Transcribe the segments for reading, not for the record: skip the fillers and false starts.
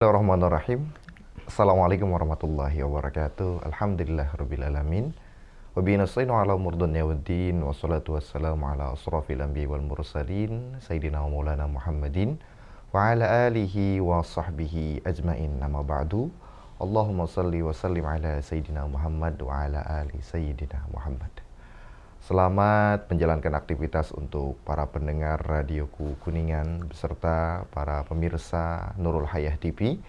Bismillahirrahmanirrahim. Assalamualaikum warahmatullahi wabarakatuh. Alhamdulillahirabbil alamin. Wa bihi nasta'inu ala umuri dunya waddin. Wassalatu wassalamu ala asrofil anbiya'i wal mursalin sayyidina wa maulana Muhammadin wa ala alihi wa sahbihi ajmain. Amma ba'du. Allahumma salli wa sallim ala sayyidina Muhammad wa ala ali sayyidina Muhammad. Selamat menjalankan aktivitas untuk para pendengar radioku Kuningan beserta para pemirsa Nurul Hayah TV.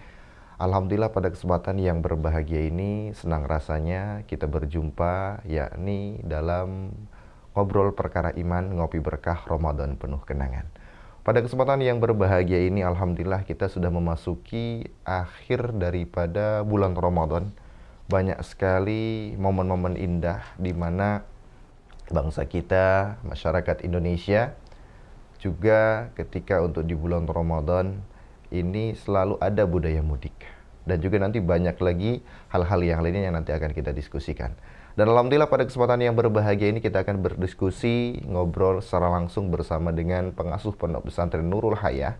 Alhamdulillah pada kesempatan yang berbahagia ini senang rasanya kita berjumpa yakni dalam ngobrol perkara iman, ngopi berkah Ramadan penuh kenangan. Pada kesempatan yang berbahagia ini alhamdulillah kita sudah memasuki akhir daripada bulan Ramadan. Banyak sekali momen-momen indah di mana bangsa kita, masyarakat Indonesia juga ketika untuk di bulan Ramadan ini selalu ada budaya mudik. Dan juga nanti banyak lagi hal-hal yang lainnya yang nanti akan kita diskusikan. Dan alhamdulillah pada kesempatan yang berbahagia ini kita akan berdiskusi, ngobrol secara langsung bersama dengan pengasuh Pondok Pesantren Nurul Hayah,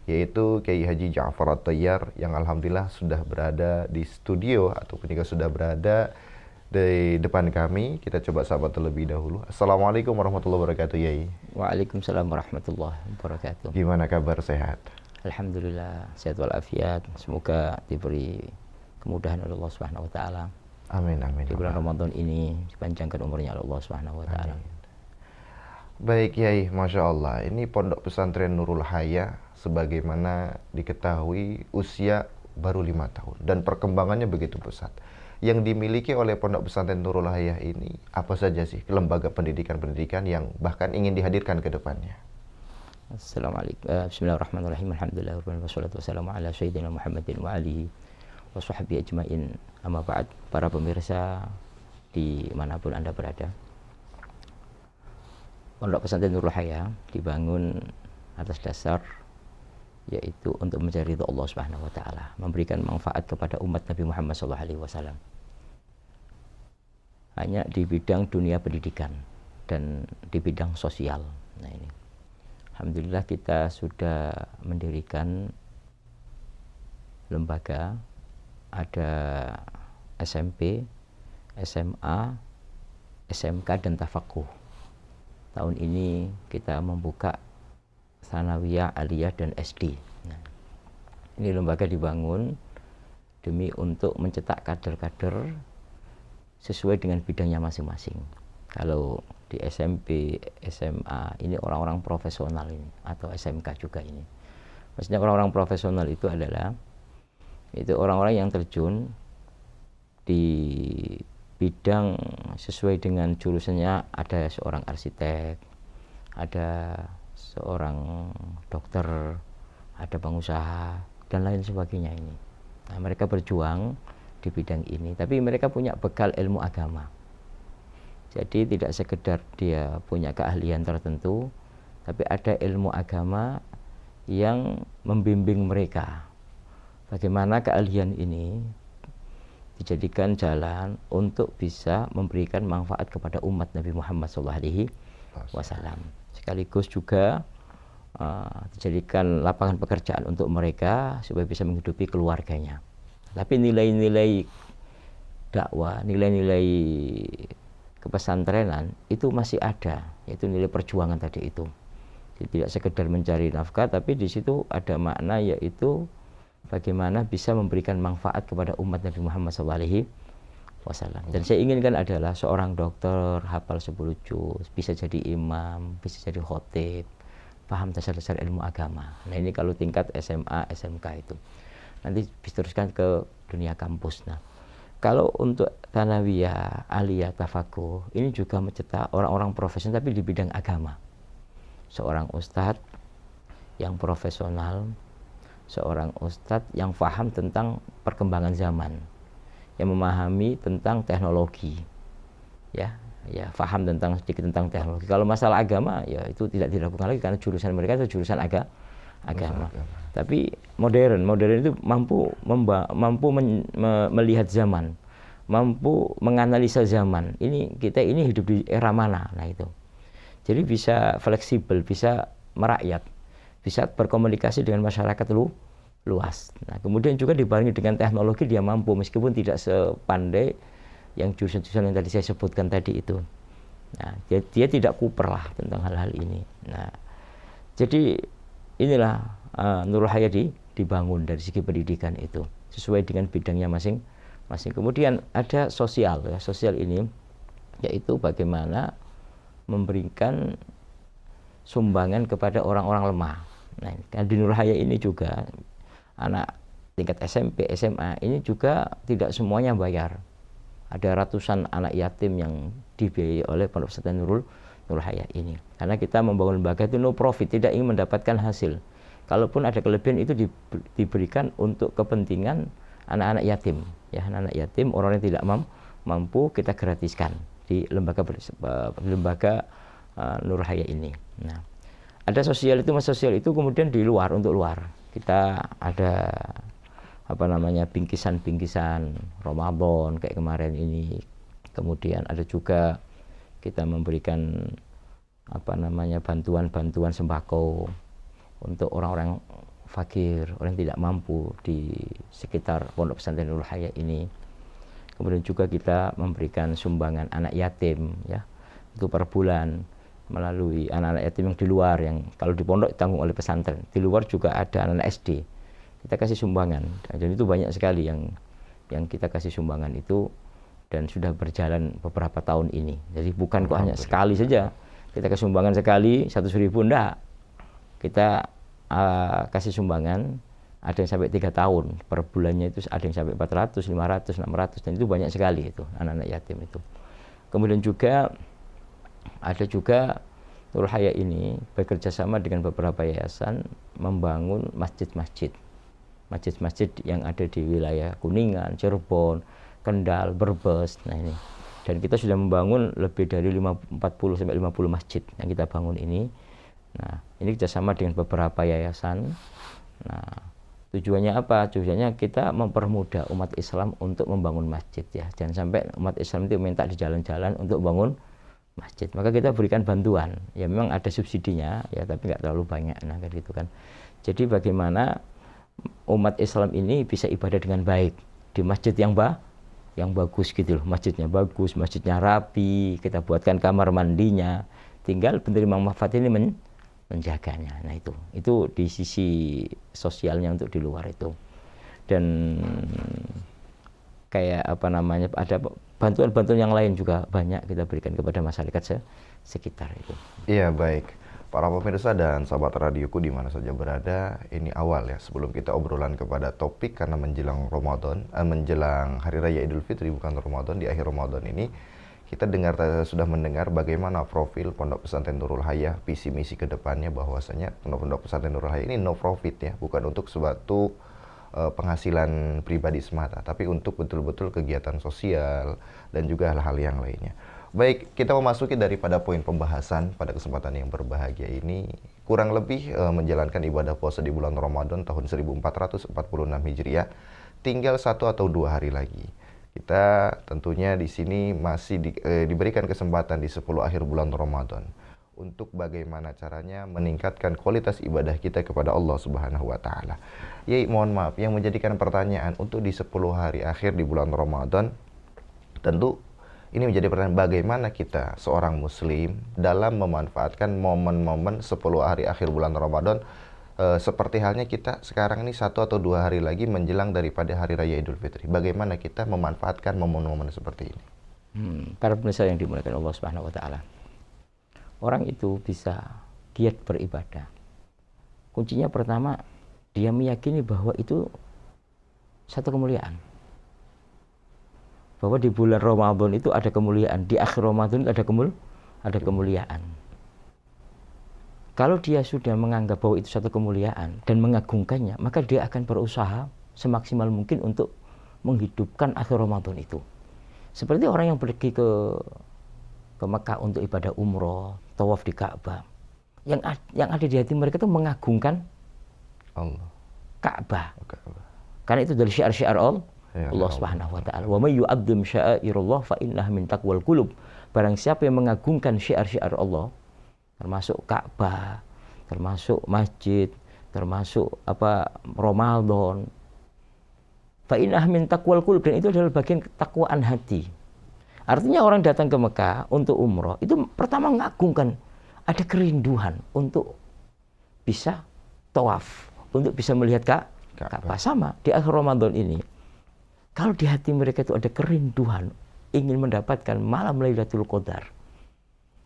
yaitu Kiai Haji Ja'far At-Tayyar yang alhamdulillah sudah berada di studio ataupun juga sudah berada di depan kami. Kita coba sapa terlebih dahulu. Assalamualaikum warahmatullahi wabarakatuh, Yai. Waalaikumsalam warahmatullahi wabarakatuh. Gimana kabar, sehat? Alhamdulillah sehat walafiat. Semoga diberi kemudahan oleh Allah Subhanahu wa taala. Amin amin. Di bulan Ramadan ini dipanjangkan umurnya oleh Allah Subhanahu wa taala. Baik, Yai, Masya Allah. Ini Pondok Pesantren Nurul Hayah sebagaimana diketahui usia baru 5 tahun dan perkembangannya begitu pesat. Yang dimiliki oleh Pondok Pesantren Nurul Hayah ini apa saja sih lembaga pendidikan-pendidikan yang bahkan ingin dihadirkan ke depannya? Assalamualaikum. Bismillahirrahmanirrahim. Alhamdulillah wassalatu wassalamu ala sayyidina Muhammadin wa alihi wa sahbihi ajmain. Amma ba'd, para pemirsa dimanapun Anda berada. Pondok Pesantren Nurul Hayah dibangun atas dasar yaitu untuk mencari ridha Allah Subhanahu wa taala, memberikan manfaat kepada umat Nabi Muhammad SAW. Hanya di bidang dunia pendidikan dan di bidang sosial. Nah ini, alhamdulillah kita sudah mendirikan lembaga, ada SMP, SMA, SMK dan tafakuh. Tahun ini kita membuka Tsanawiyah, Aliyah dan SD. Nah, ini lembaga dibangun demi untuk mencetak kader-kader sesuai dengan bidangnya masing-masing. Kalau di SMP, SMA ini orang-orang profesional ini, atau SMK juga ini. Maksudnya orang-orang profesional itu adalah orang-orang yang terjun di bidang sesuai dengan jurusannya. Ada seorang arsitek, ada seorang dokter, ada pengusaha dan lain sebagainya ini. Nah, mereka berjuang di bidang ini, tapi mereka punya bekal ilmu agama. Jadi tidak sekedar dia punya keahlian tertentu, tapi ada ilmu agama yang membimbing mereka. Bagaimana keahlian ini dijadikan jalan untuk bisa memberikan manfaat kepada umat Nabi Muhammad SAW. Sekaligus juga dijadikan lapangan pekerjaan untuk mereka supaya bisa menghidupi keluarganya. Tapi nilai-nilai dakwah, nilai-nilai kepesantrenan itu masih ada, yaitu nilai perjuangan tadi itu. Jadi tidak sekedar mencari nafkah, tapi di situ ada makna, yaitu bagaimana bisa memberikan manfaat kepada umat Nabi Muhammad SAW. Dan saya inginkan adalah seorang dokter hafal 10 juz, bisa jadi imam, bisa jadi khotib, paham dasar-dasar ilmu agama. Nah ini kalau tingkat SMA, SMK itu. Nanti diteruskan ke dunia kampus. Nah, kalau untuk Tsanawiyah, Aliyah, Tafakuh, ini juga mencetak orang-orang profesional tapi di bidang agama. Seorang ustadz yang profesional, seorang ustadz yang paham tentang perkembangan zaman, yang memahami tentang teknologi, ya paham tentang sedikit tentang teknologi. Kalau masalah agama ya itu tidak dilakukan lagi karena jurusan mereka itu jurusan agama. Tapi modern itu mampu melihat zaman, mampu menganalisa zaman. Kita ini hidup di era mana? Nah itu. Jadi bisa fleksibel, bisa merakyat, bisa berkomunikasi dengan masyarakat luas. Nah, kemudian juga dibarengi dengan teknologi dia mampu meskipun tidak sepandai yang jurusan-jurusan yang tadi saya sebutkan tadi itu. Nah, dia tidak kuper lah tentang hal-hal ini. Nah, jadi inilah Nurul Hayat dibangun dari segi pendidikan itu sesuai dengan bidangnya masing-masing. Kemudian ada sosial, ya. Sosial ini yaitu bagaimana memberikan sumbangan kepada orang-orang lemah. Nah, di Nurul Hayat ini juga anak tingkat SMP, SMA ini juga tidak semuanya bayar. Ada ratusan anak yatim yang dibiayai oleh Pondok Pesantren Nurul Hayat ini. Karena kita membangun lembaga itu no profit, tidak ingin mendapatkan hasil. Kalaupun ada kelebihan itu diberikan untuk kepentingan anak-anak yatim, ya anak-anak yatim, orang yang tidak mampu kita gratiskan di lembaga Nurul Hayat ini. Nah, ada sosial itu, mas sosial itu kemudian di luar, untuk luar. Kita ada bingkisan-bingkisan Ramadan kayak kemarin ini. Kemudian ada juga kita memberikan bantuan-bantuan sembako untuk orang-orang fakir, orang yang tidak mampu di sekitar Pondok Pesantren Nurul Hayat ini. Kemudian juga kita memberikan sumbangan anak yatim, ya, itu per bulan melalui anak-anak yatim yang di luar, yang kalau di pondok ditanggung oleh pesantren. Di luar juga ada anak-anak SD. Kita kasih sumbangan. Dan itu banyak sekali yang kita kasih sumbangan itu, dan sudah berjalan beberapa tahun ini. Jadi bukan kok hanya sekali saja. Kita kasih sumbangan sekali 100.000, enggak. Kita kasih sumbangan ada yang sampai 3 tahun. Per bulannya itu ada yang sampai 400, 500, 600, dan itu banyak sekali itu anak-anak yatim itu. Kemudian juga ada juga Nurul Hayat ini bekerja sama dengan beberapa yayasan membangun masjid-masjid yang ada di wilayah Kuningan, Cirebon, Kendal, Brebes. Nah ini, dan kita sudah membangun lebih dari 40 sampai 50 masjid yang kita bangun ini. Nah, ini kerjasama dengan beberapa yayasan. Nah, tujuannya apa? Tujuannya kita mempermudah umat Islam untuk membangun masjid, ya. Jangan sampai umat Islam itu minta di jalan-jalan untuk bangun masjid. Maka kita berikan bantuan. Ya memang ada subsidinya, ya, tapi nggak terlalu banyak. Nah, kayak gitu kan. Jadi bagaimana umat Islam ini bisa ibadah dengan baik di masjid yang bagus gitu loh. Masjidnya bagus, masjidnya rapi, kita buatkan kamar mandinya. Tinggal penerima manfaat ini menjaganya. Nah, itu di sisi sosialnya untuk di luar itu. Dan kayak ada bantuan-bantuan yang lain juga banyak kita berikan kepada masyarakat sekitar itu. Iya, baik. Para pemirsa dan sahabat radioku di mana saja berada, ini awal ya sebelum kita obrolan kepada topik, karena menjelang Ramadan, menjelang Hari Raya Idul Fitri, bukan Ramadan, di akhir Ramadan ini kita sudah mendengar bagaimana profil Pondok Pesantren Nurul Hayat, visi misi ke depannya, bahwasanya Pondok Pesantren Nurul Hayat ini no profit, ya, bukan untuk suatu penghasilan pribadi semata, tapi untuk betul-betul kegiatan sosial dan juga hal-hal yang lainnya. Baik, kita memasuki daripada poin pembahasan pada kesempatan yang berbahagia ini, kurang lebih menjalankan ibadah puasa di bulan Ramadan tahun 1446 Hijriah, tinggal 1 atau 2 hari lagi. Kita tentunya di sini masih diberikan kesempatan di 10 akhir bulan Ramadan untuk bagaimana caranya meningkatkan kualitas ibadah kita kepada Allah Subhanahu wa taala. Yai, mohon maaf, yang menjadikan pertanyaan untuk di 10 hari akhir di bulan Ramadan, tentu ini menjadi pertanyaan, bagaimana kita seorang muslim dalam memanfaatkan momen-momen 10 hari akhir bulan Ramadan, seperti halnya kita sekarang ini 1 atau 2 hari lagi menjelang daripada Hari Raya Idul Fitri. Bagaimana kita memanfaatkan momen-momen seperti ini? Para pemirsa yang dimuliakan Allah Subhanahu wa taala. Orang itu bisa giat beribadah. Kuncinya pertama, dia meyakini bahwa itu satu kemuliaan. Bahwa di bulan Ramadan itu ada kemuliaan, di akhir Ramadan itu ada kemuliaan. Kalau dia sudah menganggap bahwa itu satu kemuliaan dan mengagungkannya, maka dia akan berusaha semaksimal mungkin untuk menghidupkan akhir Ramadan itu. Seperti orang yang pergi ke Mekah untuk ibadah umroh, tawaf di Ka'bah. Yang ada di hati mereka itu mengagungkan Allah, Ka'bah. Karena itu dari syiar-syiar Allah Subhanahu wa taala. Wa may yu'azzim sya'airallah fa innaha min taqwal qulub. Barang siapa yang mengagungkan syiar-syiar Allah, termasuk Ka'bah, termasuk masjid, termasuk Ramadan. Fa innah min taqwal qulub, dan itu adalah bagian ketakwaan hati. Artinya orang datang ke Mekah untuk umroh itu pertama mengagungkan, ada kerinduan untuk bisa tawaf, untuk bisa melihat Ka'bah. Sama di akhir Ramadan ini, kalau di hati mereka itu ada kerinduan ingin mendapatkan malam Lailatul Qadar,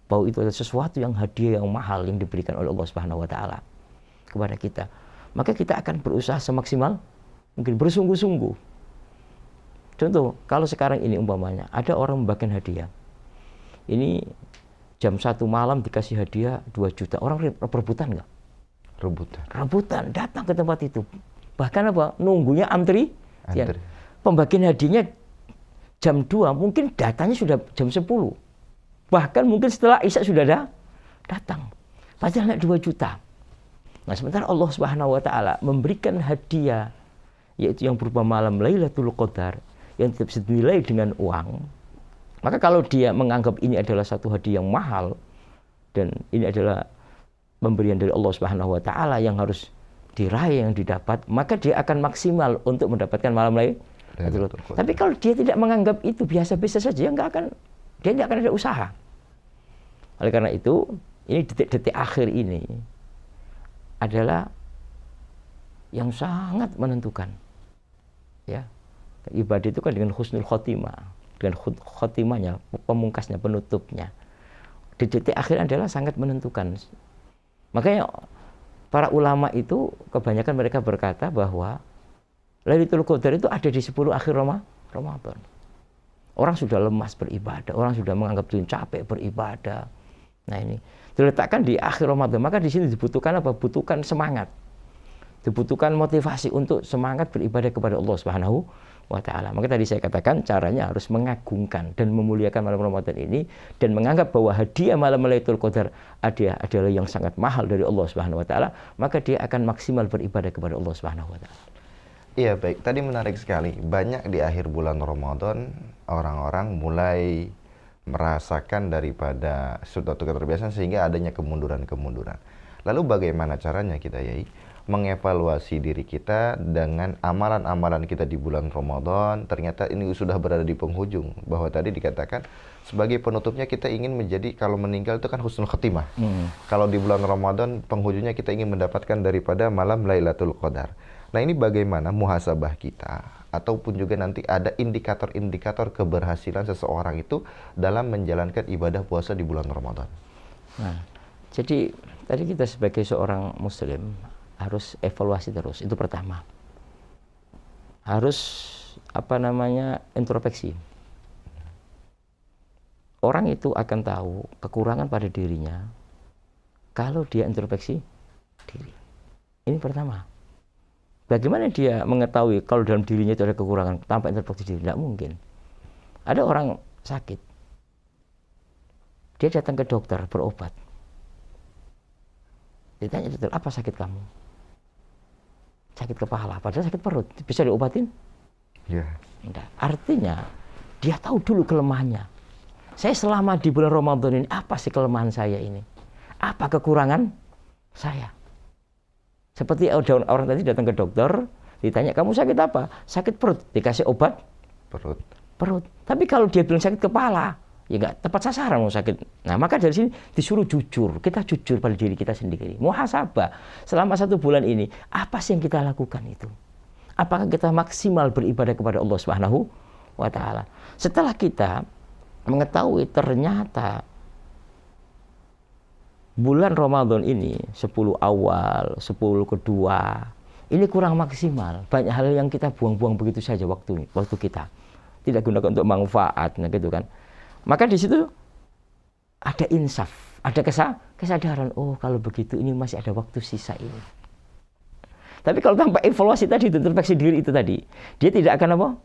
bahwa itu adalah sesuatu yang hadiah yang mahal yang diberikan oleh Allah Subhanahu wa taala kepada kita, maka kita akan berusaha semaksimal mungkin, bersungguh-sungguh. Contoh, kalau sekarang ini umpamanya ada orang membagikan hadiah, ini jam 1 malam dikasih hadiah 2 juta, orang rebutan nggak? Rebutan datang ke tempat itu, bahkan nunggunya antri. Ya. Pembagian hadiahnya jam 2, mungkin datanya sudah jam 10, bahkan mungkin setelah Isya sudah datang, padahal 2 juta. Nah, sementara Allah Subhanahu wa taala memberikan hadiah, yaitu yang berupa malam Lailatul Qadar yang tidak bisa dinilai dengan uang. Maka kalau dia menganggap ini adalah satu hadiah yang mahal dan ini adalah pemberian dari Allah Subhanahu wa taala yang harus diraih, yang didapat, maka dia akan maksimal untuk mendapatkan malam Lailatul Qadar. Tapi kalau dia tidak menganggap itu biasa-biasa saja, dia tidak akan ada usaha. Oleh karena itu, ini detik-detik akhir ini adalah yang sangat menentukan. Ya. Ibadah itu kan dengan husnul khotimah, dengan khotimahnya, pemungkasnya, penutupnya. Di detik akhir adalah sangat menentukan. Makanya para ulama itu kebanyakan mereka berkata bahwa Lailatul Qadar itu ada di 10 akhir Ramadan. Orang sudah lemas beribadah, orang sudah menganggap diri capek beribadah. Nah, ini diletakkan di akhir Ramadan, maka di sini dibutuhkan apa? Butuhkan semangat. Dibutuhkan motivasi untuk semangat beribadah kepada Allah Subhanahu wa taala. Maka tadi saya katakan caranya harus mengagungkan dan memuliakan malam Ramadan ini dan menganggap bahwa hadiah malam Lailatul Qadar adalah yang sangat mahal dari Allah Subhanahu wa taala, maka dia akan maksimal beribadah kepada Allah Subhanahu wa taala. Iya, baik. Tadi menarik sekali. Banyak di akhir bulan Ramadan orang-orang mulai merasakan daripada suatu keterbiasaan sehingga adanya kemunduran-kemunduran. Lalu bagaimana caranya kita, Yai, mengevaluasi diri kita dengan amalan-amalan kita di bulan Ramadan? Ternyata ini sudah berada di penghujung, bahwa tadi dikatakan sebagai penutupnya kita ingin menjadi, kalau meninggal itu kan husnul khotimah. Kalau di bulan Ramadan penghujungnya kita ingin mendapatkan daripada malam Lailatul Qadar. Nah, ini bagaimana muhasabah kita, ataupun juga nanti ada indikator-indikator keberhasilan seseorang itu dalam menjalankan ibadah puasa di bulan Ramadan. Nah, jadi tadi kita sebagai seorang muslim harus evaluasi terus. Itu pertama. Harus introspeksi. Orang itu akan tahu kekurangan pada dirinya kalau dia introspeksi diri. Ini pertama. Bagaimana dia mengetahui kalau dalam dirinya itu ada kekurangan tanpa introspeksi diri? Tidak mungkin. Ada orang sakit, dia datang ke dokter berobat. Ditanya dokter, apa sakit kamu? Sakit kepala, padahal sakit perut. Bisa diobatin? Ya. Tidak. Artinya dia tahu dulu kelemahannya. Saya selama di bulan Ramadan ini, apa sih kelemahan saya ini? Apa kekurangan saya? Seperti orang tadi datang ke dokter, ditanya, kamu sakit apa? Sakit perut, dikasih obat perut. Tapi kalau dia bilang sakit kepala, ya nggak tepat sasaran mau sakit. Nah, maka dari sini disuruh jujur. Kita jujur pada diri kita sendiri. Muhasabah. Selama 1 bulan ini, apa sih yang kita lakukan itu? Apakah kita maksimal beribadah kepada Allah Subhanahu wa taala? Setelah kita mengetahui ternyata bulan Ramadan ini 10 awal, 10 kedua, ini kurang maksimal. Banyak hal yang kita buang-buang begitu saja waktu kita. Tidak gunakan untuk manfaat, nah gitu kan. Maka di situ ada insaf, ada kesadaran, oh kalau begitu ini masih ada waktu sisa ini. Tapi kalau tanpa evaluasi tadi, introspeksi diri itu tadi, dia tidak akan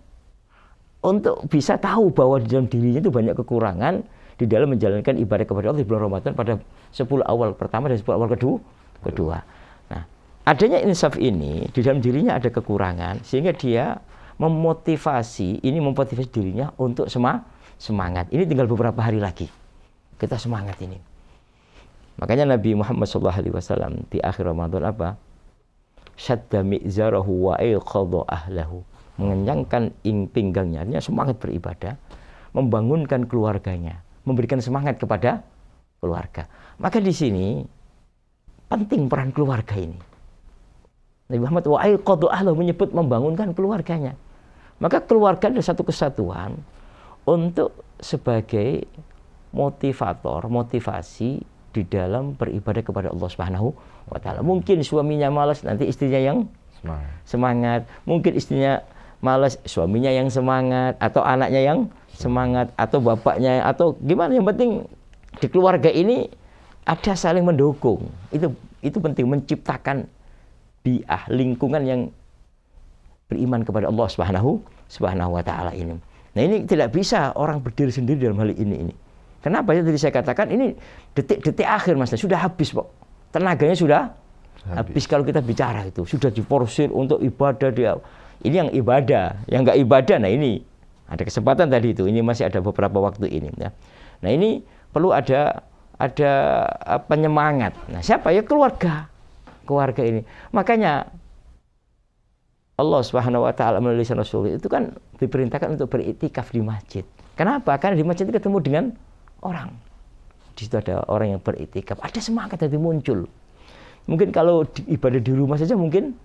untuk bisa tahu bahwa di dalam dirinya itu banyak kekurangan di dalam menjalankan ibadah kepada Allah di bulan Ramadan pada 10 awal pertama dan 10 awal kedua. Nah, adanya insaf ini di dalam dirinya ada kekurangan sehingga dia memotivasi dirinya untuk semangat. Ini tinggal beberapa hari lagi kita semangat ini. Makanya Nabi Muhammad SAW di akhir Ramadan syadda mi'zarahu wa aiqadha ahlahu, mengenyangkan pinggangnya, artinya semangat beribadah, membangunkan keluarganya, memberikan semangat kepada keluarga. Maka di sini penting peran keluarga ini. Nabi Muhammad wa aiqadha ahlahu menyebut membangunkan keluarganya. Maka keluarga adalah satu kesatuan untuk sebagai motivator, motivasi di dalam beribadah kepada Allah Subhanahu wa taala. Mungkin suaminya malas, nanti istrinya yang semangat. Mungkin istrinya malas, suaminya yang semangat, atau anaknya yang semangat, atau bapaknya, atau gimana, yang penting di keluarga ini ada saling mendukung. Itu penting, menciptakan bi'ah, lingkungan yang beriman kepada Allah Subhanahu wa taala ini. Nah, ini tidak bisa orang berdiri sendiri dalam hal ini. Kenapa? Ya tadi saya katakan ini detik-detik akhir, Mas. Sudah habis, Pak. Tenaganya sudah habis kalau kita bicara itu. Sudah diporsir untuk ibadah dia. Ini yang ibadah, yang enggak ibadah. Nah, ini ada kesempatan tadi itu. Ini masih ada beberapa waktu ini ya. Nah, ini perlu ada penyemangat. Nah, siapa ya? Keluarga ini. Makanya Allah Subhanahu wa taala melalui Rasul itu kan diperintahkan untuk beriktikaf di masjid. Kenapa? Karena di masjid itu ketemu dengan orang. Di situ ada orang yang beriktikaf, ada semangat yang muncul. Mungkin kalau ibadah di rumah saja mungkin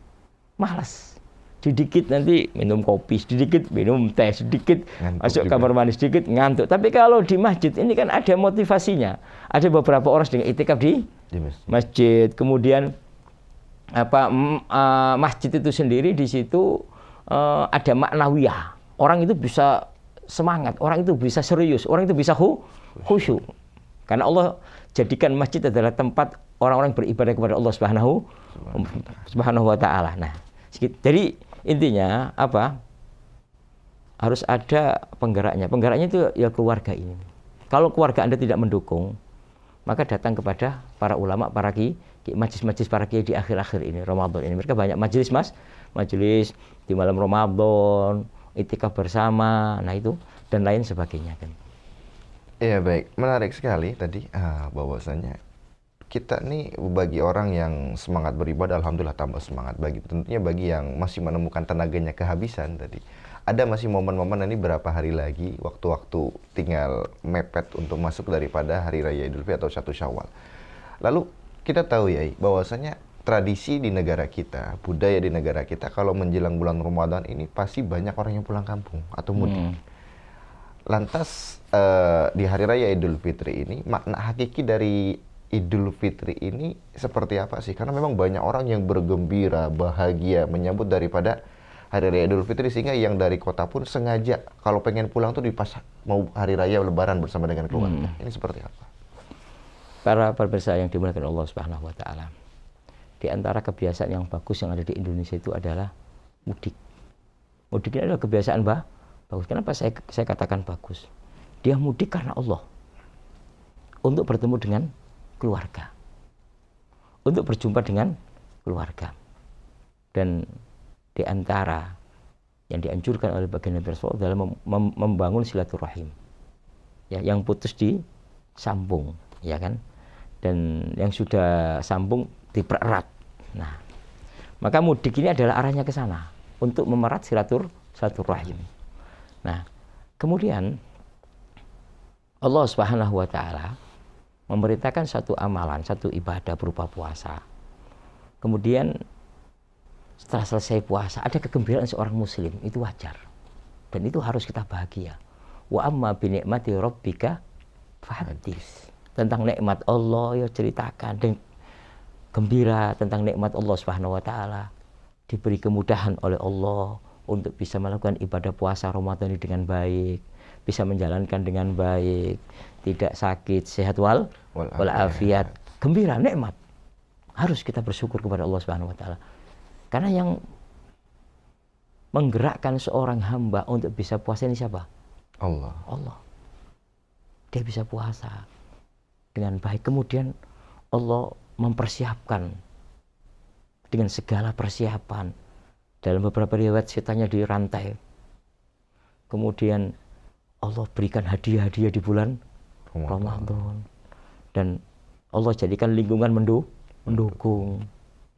malas. Sedikit nanti minum kopi, sedikit minum teh, sedikit ngantuk, masuk kamar mandi, sedikit ngantuk. Tapi kalau di masjid ini kan ada motivasinya. Ada beberapa orang sedang iktikaf di masjid. Kemudian masjid itu sendiri di situ ada maknawiyah. Orang itu bisa semangat, orang itu bisa serius, orang itu bisa khusyuk. Karena Allah jadikan masjid adalah tempat orang-orang beribadah kepada Allah Subhanahu wa taala. Nah, jadi intinya apa? Harus ada penggeraknya. Penggeraknya itu ya keluarga ini. Kalau keluarga Anda tidak mendukung, maka datang kepada para ulama, para kiai, majelis-majelis para kiai di akhir-akhir ini, Ramadan ini. Mereka banyak majelis, Mas. Majelis di malam Ramadan, iktikaf bersama, nah itu dan lain sebagainya kan. Iya, baik, menarik sekali tadi bahwasanya kita nih bagi orang yang semangat beribadah, alhamdulillah tambah semangat. Tentunya bagi yang masih menemukan tenaganya kehabisan tadi, ada masih momen-momen ini berapa hari lagi, waktu-waktu tinggal mepet untuk masuk daripada hari raya Idul Fitri atau 1 Syawal. Lalu kita tahu ya bahwasanya tradisi di negara kita, budaya di negara kita, kalau menjelang bulan Ramadan ini pasti banyak orang yang pulang kampung atau mudik. Lantas di hari raya Idul Fitri ini, makna hakiki dari Idul Fitri ini seperti apa sih? Karena memang banyak orang yang bergembira, bahagia menyambut daripada hari raya Idul Fitri, sehingga yang dari kota pun sengaja kalau pengen pulang tuh di pas mau hari raya Lebaran bersama dengan keluarga. Ini seperti apa? Para pemirsa yang dimuliakan Allah Subhanahu wa taala. Di antara kebiasaan yang bagus yang ada di Indonesia itu adalah mudik. Mudik ini adalah kebiasaan bagus. Kenapa saya katakan bagus? Dia mudik karena Allah. Untuk bertemu dengan keluarga. Untuk berjumpa dengan keluarga. Dan di antara yang dianjurkan oleh baginda Nabi Rasulullah adalah membangun silaturahim. Ya, yang putus disambung, ya kan? Dan yang sudah sambung dipererat. Nah, maka mudik ini adalah arahnya ke sana untuk memerat silaturahim. Nah, kemudian Allah Subhanahu wa taala memerintahkan satu amalan, satu ibadah berupa puasa. Kemudian setelah selesai puasa ada kegembiraan seorang muslim, itu wajar. Dan itu harus kita bahagia. Wa amma bi ni'mati rabbika fahaddits. Tentang nikmat Allah ya ceritakan, dan gembira tentang nikmat Allah Subhanahu wa taala. Diberi kemudahan oleh Allah untuk bisa melakukan ibadah puasa Ramadan ini dengan baik, bisa menjalankan dengan baik, tidak sakit, sehat walafiat, gembira, nikmat. Harus kita bersyukur kepada Allah Subhanahu wa taala. Karena yang menggerakkan seorang hamba untuk bisa puasa ini siapa? Allah. Dia bisa puasa dengan baik. Kemudian Allah mempersiapkan dengan segala persiapan. Dalam beberapa riwayat setannya dirantai. Kemudian Allah berikan hadiah-hadiah di bulan Ramadan. Dan Allah jadikan lingkungan mendukung.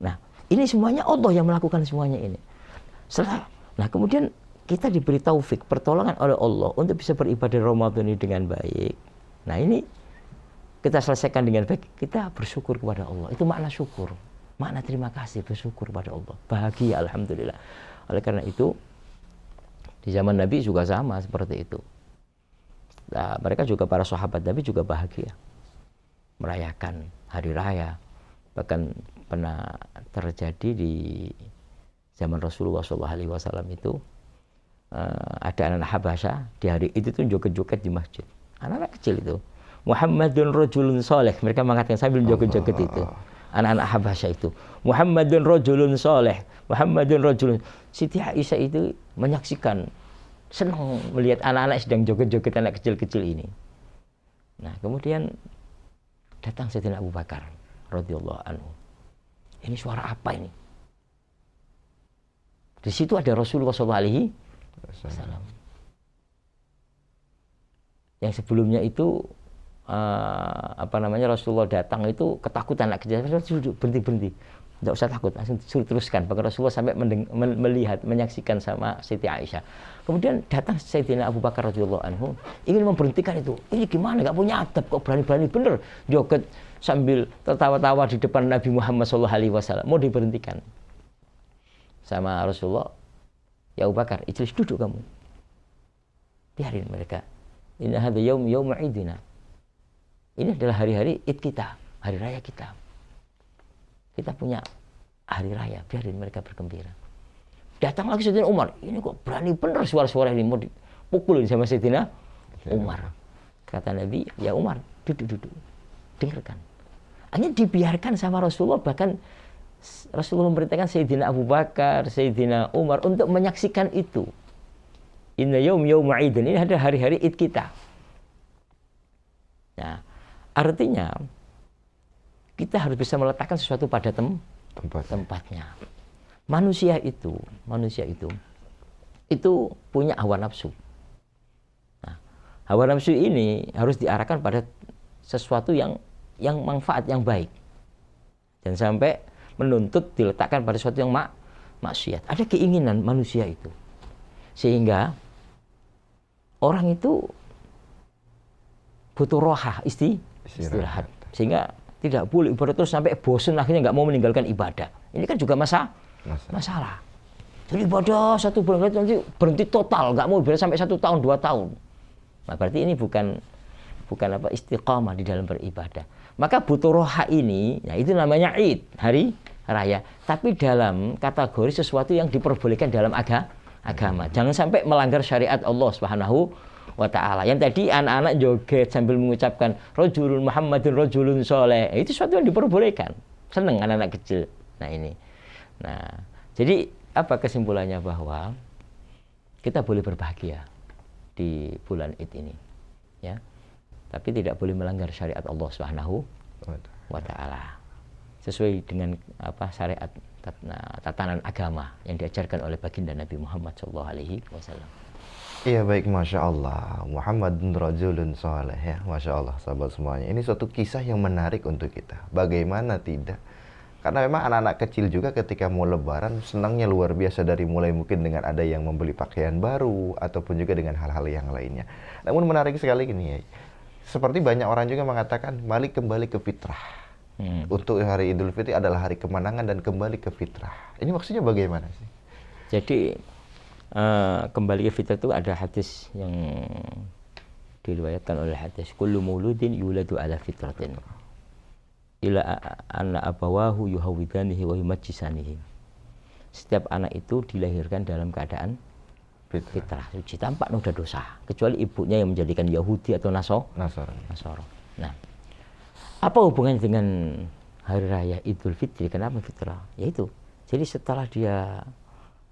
Nah, Ini semuanya Allah yang melakukan semuanya ini. Nah kemudian kita diberi taufik, pertolongan oleh Allah untuk bisa beribadah Ramadan ini dengan baik. Nah ini kita selesaikan dengan baik, kita bersyukur kepada Allah. Itu makna syukur, makna terima kasih, bersyukur kepada Allah. Bahagia, alhamdulillah. Oleh karena itu, di zaman Nabi juga sama seperti itu. Nah, mereka juga, para sahabat Nabi juga bahagia merayakan hari raya. Bahkan pernah terjadi di zaman Rasulullah SAW itu, ada anak Habasyah di hari itu tuh joget-joget di masjid. Anak-anak kecil itu, Muhammadun rajulun soleh, mereka mengatakan sambil joget-joget itu. Anak-anak Habasyah itu, Muhammadun rajulun soleh, Muhammadun rajulun. Siti Aisyah itu menyaksikan, senang melihat anak-anak sedang joget-joget, anak kecil-kecil ini. Nah kemudian datang Sayyidina Abu Bakar radhiyallahu anhu. Ini suara apa ini? Di situ ada Rasulullah SAW. Yang sebelumnya itu Rasulullah datang itu ketakutan, anak kecil, berhenti, tidak usah takut, langsung suruh teruskan. Bahkan Rasulullah sampai melihat, menyaksikan sama Siti Aisyah. Kemudian datang Sayyidina Abu Bakar radhiyallahu anhu, ingin memberhentikan itu. Ini gimana, nggak punya adab, kok berani-berani bener joget sambil tertawa-tawa di depan Nabi Muhammad SAW. Mau diberhentikan sama Rasulullah. Ya Abu Bakar, ijlis, duduk kamu, biarin mereka. Inna hadza yaum idina. Ini adalah hari-hari Id kita, hari raya kita. Kita punya hari raya, biarin mereka bergembira. Datang lagi Sayyidina Umar, ini kok berani bener suara-suara ini, mau dipukulin sama Sayyidina Umar. Kata Nabi, ya Umar, duduk, dengarkan. Hanya dibiarkan sama Rasulullah, bahkan Rasulullah memerintahkan Sayyidina Abu Bakar, Sayyidina Umar untuk menyaksikan itu. Inna yaum idin, ini adalah hari-hari Id kita. Nah, artinya kita harus bisa meletakkan sesuatu pada tempatnya. Manusia itu punya hawa nafsu. Nah, hawa nafsu ini harus diarahkan pada sesuatu yang manfaat, yang baik. Dan sampai menuntut diletakkan pada sesuatu yang maksiat. Ada keinginan manusia itu. Sehingga orang itu butuh rohah, istirahat. Sehingga tidak boleh ibadah terus sampai bosan, akhirnya nggak mau meninggalkan ibadah. Ini kan juga masalah. Jadi ibadah 1 bulan nanti berhenti total, nggak mau ibadah sampai 1 tahun, 2 tahun. Nah, berarti ini bukan istiqamah di dalam beribadah. Maka butuh roha ini, nah itu namanya Id, hari raya. Tapi dalam kategori sesuatu yang diperbolehkan dalam agama. Jangan sampai melanggar syariat Allah Subhanahu wa ta'ala. Yang tadi anak-anak joget sambil mengucapkan rajulun Muhammadun rajulun soleh, itu sesuatu yang diperbolehkan. Senang anak-anak kecil. Nah ini. Nah, jadi apa kesimpulannya? Bahwa kita boleh berbahagia di bulan Id ini, ya. Tapi tidak boleh melanggar syariat Allah Subhanahu wa ta'ala. Sesuai dengan syariat tatanan agama yang diajarkan oleh baginda Nabi Muhammad SAW. Iya, baik, Masya Allah. Muhammadun rajulun soleh, ya. Masya Allah, sahabat semuanya. Ini suatu kisah yang menarik untuk kita. Bagaimana tidak? Karena memang anak-anak kecil juga ketika mau lebaran senangnya luar biasa, dari mulai mungkin dengan ada yang membeli pakaian baru ataupun juga dengan hal-hal yang lainnya. Namun menarik sekali gini ya. Seperti banyak orang juga mengatakan balik kembali ke fitrah. Untuk hari Idul Fitri adalah hari kemenangan dan kembali ke fitrah. Ini maksudnya bagaimana sih? Jadi kembali ke fitrah itu ada hadis yang diriwayatkan oleh hadis, kullu mauludin yuladu ala fitratin ila anna abawahu yuhawidanihi wa yumajjisanihi. Setiap anak itu dilahirkan dalam keadaan fitrah suci, tanpa noda dosa, kecuali ibunya yang menjadikan Yahudi atau Nasoro. Nah, apa hubungannya dengan hari raya Idul Fitri? Kenapa fitrah? Yaitu, jadi setelah dia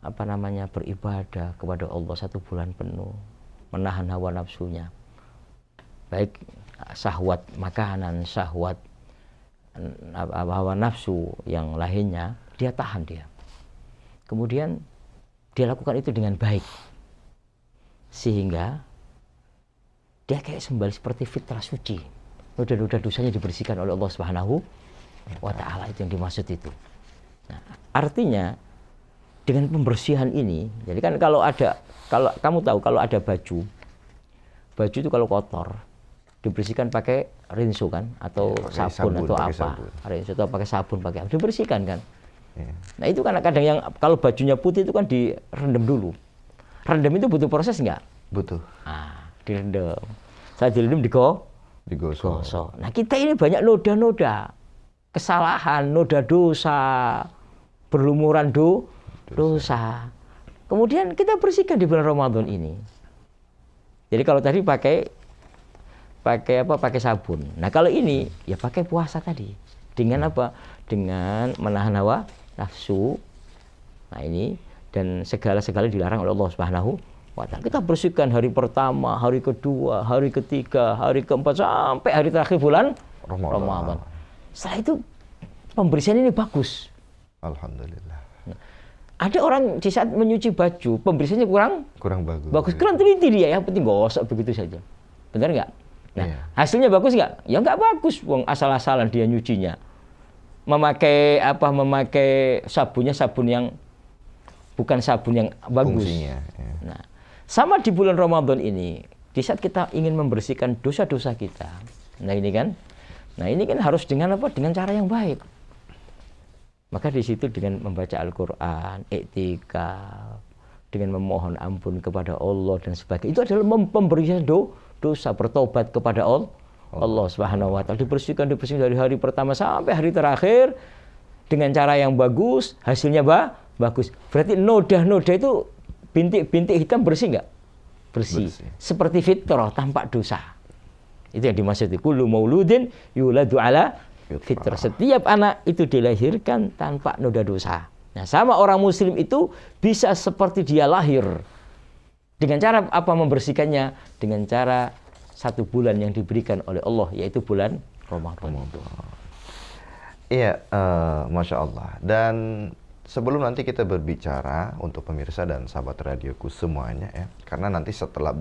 beribadah kepada Allah 1 bulan penuh, menahan hawa nafsunya, baik syahwat makanan, syahwat hawa nafsu yang lainnya, dia tahan dia. Kemudian dia lakukan itu dengan baik, sehingga dia kayak seperti fitrah suci. Noda-noda dosanya dibersihkan oleh Allah Subhanahu wa ta'ala. Itu yang dimaksud itu. Nah, artinya dengan pembersihan ini, jadi kan kalau kamu tahu kalau ada baju itu kalau kotor dibersihkan pakai rinso kan, atau ya, sabun atau apa, sabun. rinso atau pakai sabun, pakai apa, dibersihkan kan. Ya. Nah itu kan kadang yang kalau bajunya putih itu kan direndam dulu. Rendam itu butuh proses nggak? Butuh. Ah, direndam. Saya direndam Digosok. Nah kita ini banyak noda-noda kesalahan, noda dosa, berlumuran dosa. Kemudian kita bersihkan di bulan Ramadan ini. Jadi kalau tadi pakai sabun. Nah kalau ini ya pakai puasa tadi. Dengan apa? Dengan menahan hawa nafsu. Nah ini dan segala-segala dilarang oleh Allah Subhanahu wa Ta'ala. Kita bersihkan hari pertama, hari kedua, hari ketiga, hari keempat sampai hari terakhir bulan Ramadan. Setelah itu pembersihan ini bagus. Alhamdulillah. Ada orang di saat menyuci baju, pembersihannya kurang bagus. Kurang teliti dia, yang penting gosok begitu saja. Benar nggak? Nah, iya. hasilnya bagus nggak? Ya nggak bagus, wong asal-asalan dia nyucinya. Memakai sabunnya sabun yang bukan sabun yang bagus. Fungsinya, ya. Nah, sama di bulan Ramadan ini, di saat kita ingin membersihkan dosa-dosa kita. Nah, ini kan harus dengan apa? Dengan cara yang baik. Maka di situ dengan membaca Al-Qur'an, iktikaf, dengan memohon ampun kepada Allah dan sebagainya. Itu adalah pemberian dosa, bertobat kepada Allah Subhanahu wa Ta'ala. Dibersihkan dari hari pertama sampai hari terakhir dengan cara yang bagus, hasilnya bagus. Berarti noda-noda itu bintik-bintik hitam bersih nggak? Bersih. Seperti fitrah tanpa dosa. Itu yang dimaksud kullu mauludin yuladu ala fitrah. Setiap anak itu dilahirkan tanpa noda dosa. Nah, sama orang muslim itu bisa seperti dia lahir. Dengan cara apa membersihkannya? Dengan cara 1 bulan yang diberikan oleh Allah, yaitu bulan Ramadan. Iya, Masya Allah. Dan sebelum nanti kita berbicara untuk pemirsa dan sahabat radioku semuanya ya, karena nanti setelah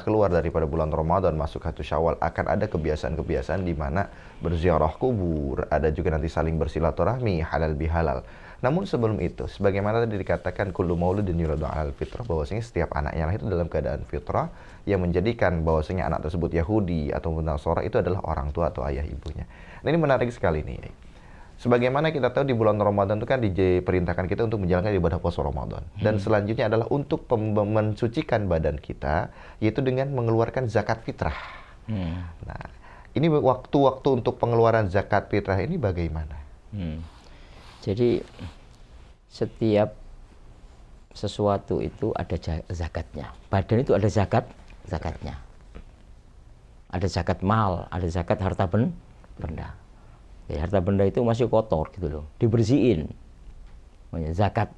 keluar daripada bulan Ramadan masuk 1 Syawal akan ada kebiasaan-kebiasaan di mana berziarah kubur, ada juga nanti saling bersilaturahmi, halal bihalal. Namun sebelum itu, sebagaimana tadi dikatakan kullu mauludin yuladu 'alal fitrah, bahwasanya setiap anak yang lahir itu dalam keadaan fitrah, yang menjadikan bahwasanya anak tersebut Yahudi atau Nasara itu adalah orang tua atau ayah ibunya. Nah, ini menarik sekali nih. Sebagaimana kita tahu di bulan Ramadan itu kan diperintahkan kita untuk menjalankan ibadah puasa Ramadan. Dan selanjutnya adalah untuk mensucikan badan kita, yaitu dengan mengeluarkan zakat fitrah. Nah, ini waktu-waktu untuk pengeluaran zakat fitrah ini bagaimana? Jadi setiap sesuatu itu ada zakatnya. Badan itu ada zakatnya. Ada zakat mal, ada zakat harta benda. Ya, harta benda itu masih kotor gitu loh, dibersihin, zakat,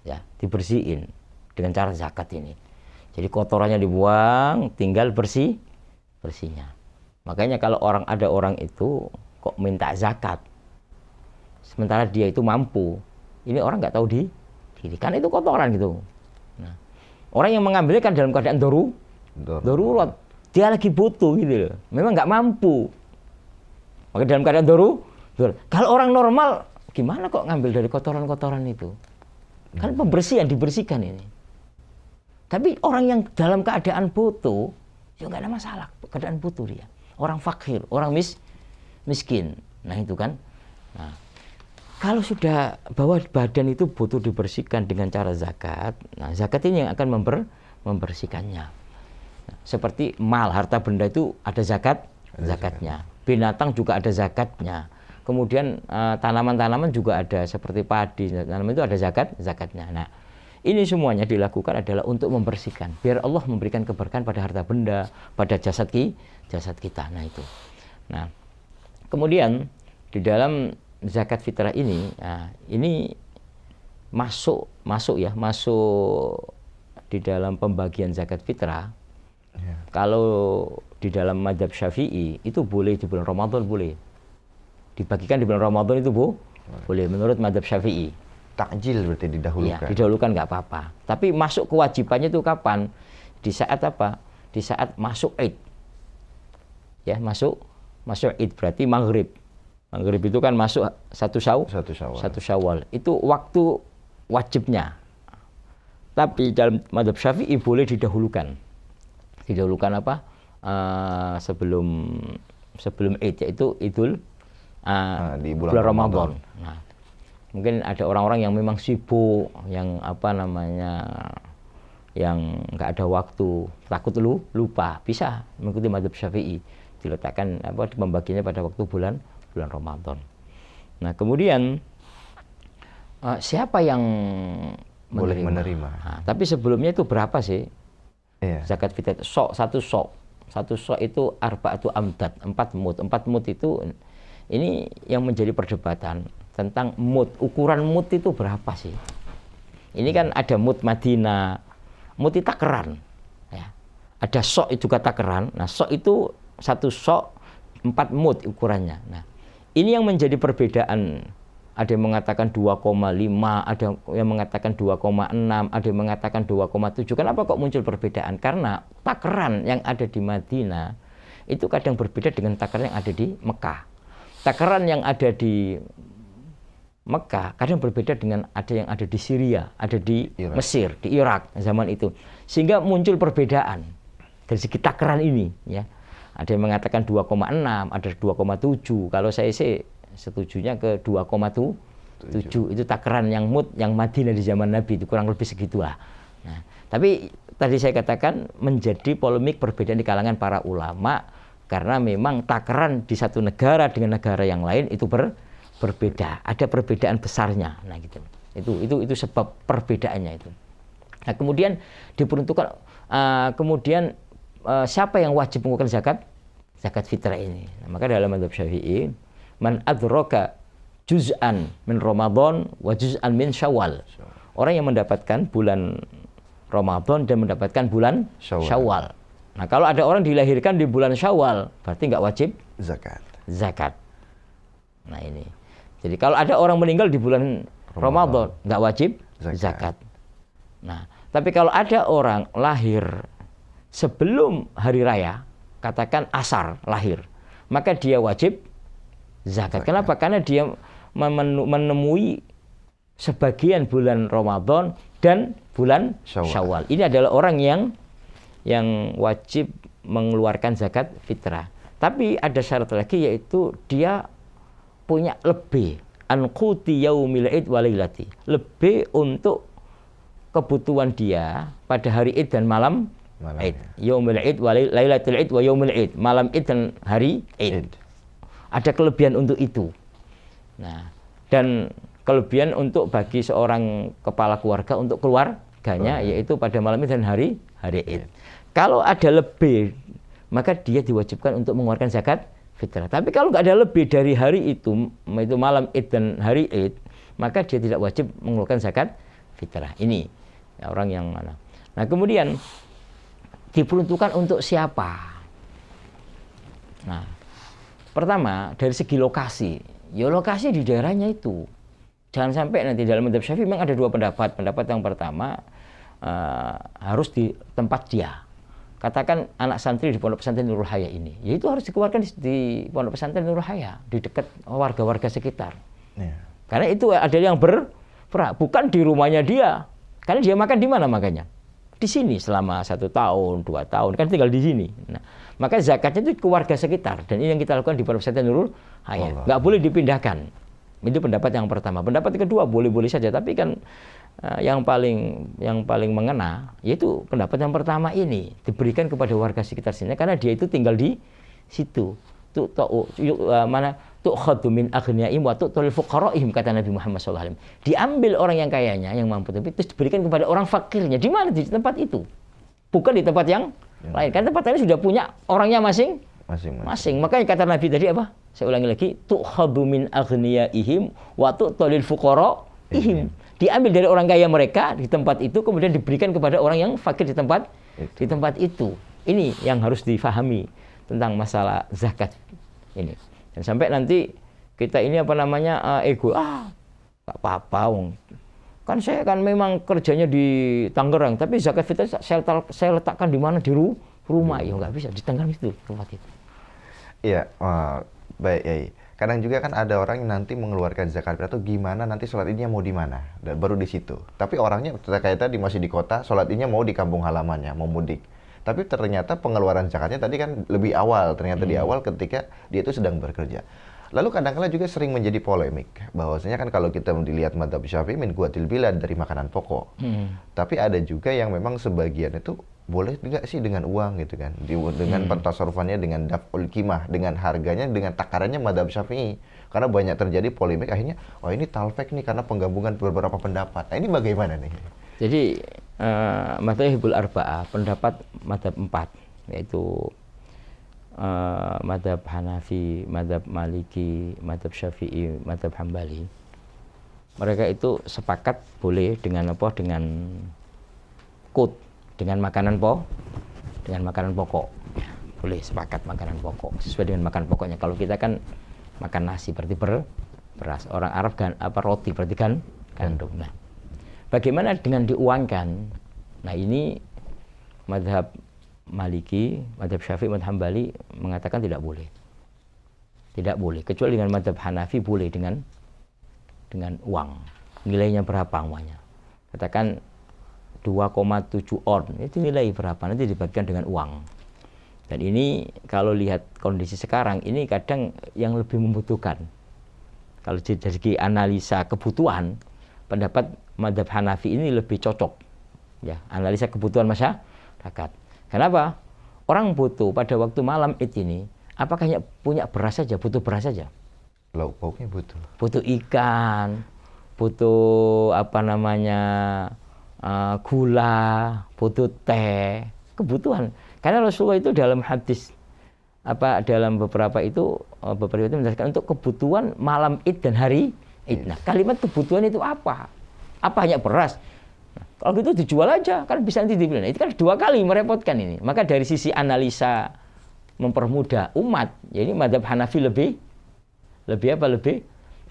ya dibersihin dengan cara zakat ini. Jadi kotorannya dibuang, tinggal bersihnya. Makanya kalau ada orang itu kok minta zakat, sementara dia itu mampu, ini orang nggak tahu diri, kan itu kotoran gitu. Nah, orang yang mengambilnya kan dalam keadaan darurat, dia lagi butuh gitu loh, memang nggak mampu. Maka dalam keadaan kalau orang normal gimana kok ngambil dari kotoran-kotoran itu? Kan pembersihan, dibersihkan ini. Tapi orang yang dalam keadaan butuh, ya nggak ada masalah, keadaan butuh dia. Orang fakir, orang miskin. Nah itu kan. Nah, kalau sudah bahwa badan itu butuh dibersihkan dengan cara zakat, nah zakat ini yang akan membersihkannya. Nah, seperti mal, harta benda itu ada zakatnya. Binatang juga ada zakatnya. Kemudian tanaman-tanaman juga ada, seperti padi, tanaman itu ada zakatnya. Nah, ini semuanya dilakukan adalah untuk membersihkan, biar Allah memberikan keberkahan pada harta benda, pada jasad kita. Nah itu. Nah, kemudian di dalam zakat fitrah ini, ini masuk di dalam pembagian zakat fitrah. Ya. Kalau di dalam mazhab Syafi'i itu boleh di bulan Ramadan, boleh dibagikan di bulan Ramadan itu boleh menurut mazhab Syafi'i. Takjil berarti didahulukan. Iya, didahulukan nggak apa-apa. Tapi masuk kewajibannya itu kapan? Di saat apa? Di saat masuk Id. Ya, masuk Id berarti maghrib. Maghrib itu kan masuk satu Syawal. Itu waktu wajibnya. Tapi dalam mazhab Syafi'i boleh didahulukan. Didahulukan apa? Sebelum Id, yaitu Idul di bulan Ramadan. Nah, mungkin ada orang-orang yang memang sibuk, yang yang nggak ada waktu, takut lupa, bisa mengikuti mazhab Syafi'i, diletakkan pembagiannya pada waktu bulan Ramadan. Nah, kemudian siapa yang boleh menerima? Nah, tapi sebelumnya itu berapa sih? Iya. Zakat fitrah satu sok itu arba'atu amdad, 4 mud. 4 mud itu ini yang menjadi perdebatan tentang mud. Ukuran mud itu berapa sih? Ini kan ada mud Madinah, mud itu takeran. Ya. Ada sok itu juga takeran. Nah, sok itu satu sok 4 mud ukurannya. Nah, ini yang menjadi perbedaan. Ada yang mengatakan 2,5, ada yang mengatakan 2,6, ada yang mengatakan 2,7. Kenapa kok muncul perbedaan? Karena takaran yang ada di Madinah itu kadang berbeda dengan takaran yang ada di Mekah. Takaran yang ada di Mekah kadang berbeda dengan ada yang ada di Syria, ada di Mesir, di Irak zaman itu. Sehingga muncul perbedaan dari segi takaran ini, ya. Ada yang mengatakan 2,6, ada 2,7. Kalau saya sih setujunya ke 2,7. Itu takaran yang mud yang Madinah di zaman Nabi, itu kurang lebih segitulah. Nah, tapi tadi saya katakan menjadi polemik perbedaan di kalangan para ulama karena memang takaran di satu negara dengan negara yang lain itu berbeda, ada perbedaan besarnya. Nah, gitu. Itu sebab perbedaannya itu. Nah, kemudian diperuntukkan siapa yang wajib mengeluarkan zakat fitrah ini? Nah, maka dalam mazhab Syafi'i, man adraka juz'an min Ramadan wa juz'an min Syawal. Orang yang mendapatkan bulan Ramadan dan mendapatkan bulan Syawal. Nah, kalau ada orang dilahirkan di bulan Syawal, berarti nggak wajib zakat. Nah, ini. Jadi kalau ada orang meninggal di bulan Ramadan, nggak wajib zakat. Nah, tapi kalau ada orang lahir sebelum hari raya, katakan asar lahir, maka dia wajib zakat. Kenapa? Karena dia menemui sebagian bulan Ramadan dan bulan Syawal. Ini adalah orang yang wajib mengeluarkan zakat fitrah. Tapi ada syarat lagi, yaitu dia punya lebih an quti yaumil id wa lailati. Lebih untuk kebutuhan dia pada hari Id dan malam Id. Yaumil id wa lailatul id wa yaumil id. Malam Id dan hari Id. Ada kelebihan untuk itu. Nah, dan kelebihan untuk bagi seorang kepala keluarga untuk keluarganya, yaitu pada malam Id dan hari Id. Kalau ada lebih, maka dia diwajibkan untuk mengeluarkan zakat fitrah. Tapi kalau nggak ada lebih dari hari itu malam Id dan hari Id, maka dia tidak wajib mengeluarkan zakat fitrah. Ini ya, orang yang mana. Nah, kemudian diperuntukkan untuk siapa? Nah, pertama dari segi lokasi. Ya, lokasi di daerahnya itu. Jangan sampai nanti dalam mazhab Syafi'i memang ada 2 pendapat. Pendapat yang pertama harus di tempat dia. Katakan anak santri di Pondok Pesantren Nurul Haya ini, ya itu harus dikeluarkan di Pondok Pesantren Nurul Haya, di dekat warga-warga sekitar. Ya. Karena itu ada yang berperak, bukan di rumahnya dia. Karena dia makan di mana makanya? Di sini selama 1 tahun, 2 tahun, kan tinggal di sini. Nah, maka zakatnya itu ke warga sekitar. Dan ini yang kita lakukan di Pondok Pesantren Nurul Haya. Nggak boleh dipindahkan. Itu pendapat yang pertama. Pendapat kedua boleh-boleh saja, tapi kan yang paling mengena yaitu pendapat yang pertama ini, diberikan kepada warga sekitar sini karena dia itu tinggal di situ. Tu'khadhu min aghniyaihim wa tu'tul fuqara'ihim, kata Nabi Muhammad SAW. Diambil orang yang kayanya, yang mampu, tapi terus diberikan kepada orang fakirnya. Di mana? Di tempat itu. Bukan di tempat yang lain. Karena tempat lain sudah punya orangnya masing-masing. Makanya kata Nabi tadi apa? Saya ulangi lagi, tu'khadhu min aghniyaihim wa tu'tul fuqara'ihim. Diambil dari orang kaya mereka di tempat itu, kemudian diberikan kepada orang yang fakir di tempat itu. Ini yang harus difahami tentang masalah zakat ini. Dan sampai nanti kita ini ego, nggak apa-apa, kan saya kan memang kerjanya di Tangerang, tapi zakat fitrah saya letakkan di mana, di rumah. Ya nggak bisa, di Tangerang itu tempat itu. Iya, baik, Yai. kadang juga kan ada orang yang nanti mengeluarkan zakat fitrah tuh gimana nanti sholat idnya mau di mana, dan baru di situ. Tapi orangnya kayak tadi masih di kota, sholat idnya mau di kampung halamannya, mau mudik. Tapi ternyata pengeluaran zakatnya tadi kan lebih awal, ternyata di awal ketika dia itu sedang bekerja. Lalu kadang-kala juga sering menjadi polemik, bahwasanya kan kalau kita dilihat madzhab Syafi'i min quwwatil bilad, dari makanan pokok. Tapi ada juga yang memang sebagian itu boleh nggak sih dengan uang gitu kan, dengan pentasarrufannya dengan daf'ul qimah, dengan harganya, dengan takarannya madzhab Syafi'i. Karena banyak terjadi polemik, akhirnya oh ini talfek nih karena penggabungan beberapa pendapat. Nah ini bagaimana nih? Jadi madzhabul arba'ah, pendapat madzhab 4, yaitu madzhab Hanafi, madzhab Maliki, madzhab Syafi'i, madzhab Hambali. Mereka itu sepakat boleh dengan apa? Dengan kut, dengan makanan pokok. Ya, boleh sepakat makanan pokok sesuai dengan makan pokoknya. Kalau kita kan makan nasi berarti beras. Orang Arab kan roti berarti kan gandum. Nah, bagaimana dengan diuangkan? Nah, ini madzhab Maliki, madzhab Syafi'i, madzhab Hambali mengatakan tidak boleh. Tidak boleh, kecuali dengan madzhab Hanafi boleh dengan uang. Nilainya berapa uangnya? Katakan 2,7 on, itu nilai berapa? Nanti dibagikan dengan uang. Dan ini kalau lihat kondisi sekarang, ini kadang yang lebih membutuhkan. Kalau dari segi analisa kebutuhan, pendapat madzhab Hanafi ini lebih cocok. Ya, analisa kebutuhan masyarakat. Kenapa? Orang butuh pada waktu malam Id ini, apakah hanya punya beras saja, butuh beras saja? Lauk pauknya butuh. Butuh ikan, butuh gula, butuh teh, kebutuhan. Karena Rasulullah itu dalam hadis dalam beberapa itu menjelaskan untuk kebutuhan malam Id dan hari Id. Nah, kalimat kebutuhan itu apa? Apa hanya beras? Nah, kalau gitu dijual aja, kan bisa nanti dibeli. Nah, itu kan 2 kali merepotkan ini. Maka dari sisi analisa mempermudah umat, jadi madzhab Hanafi lebih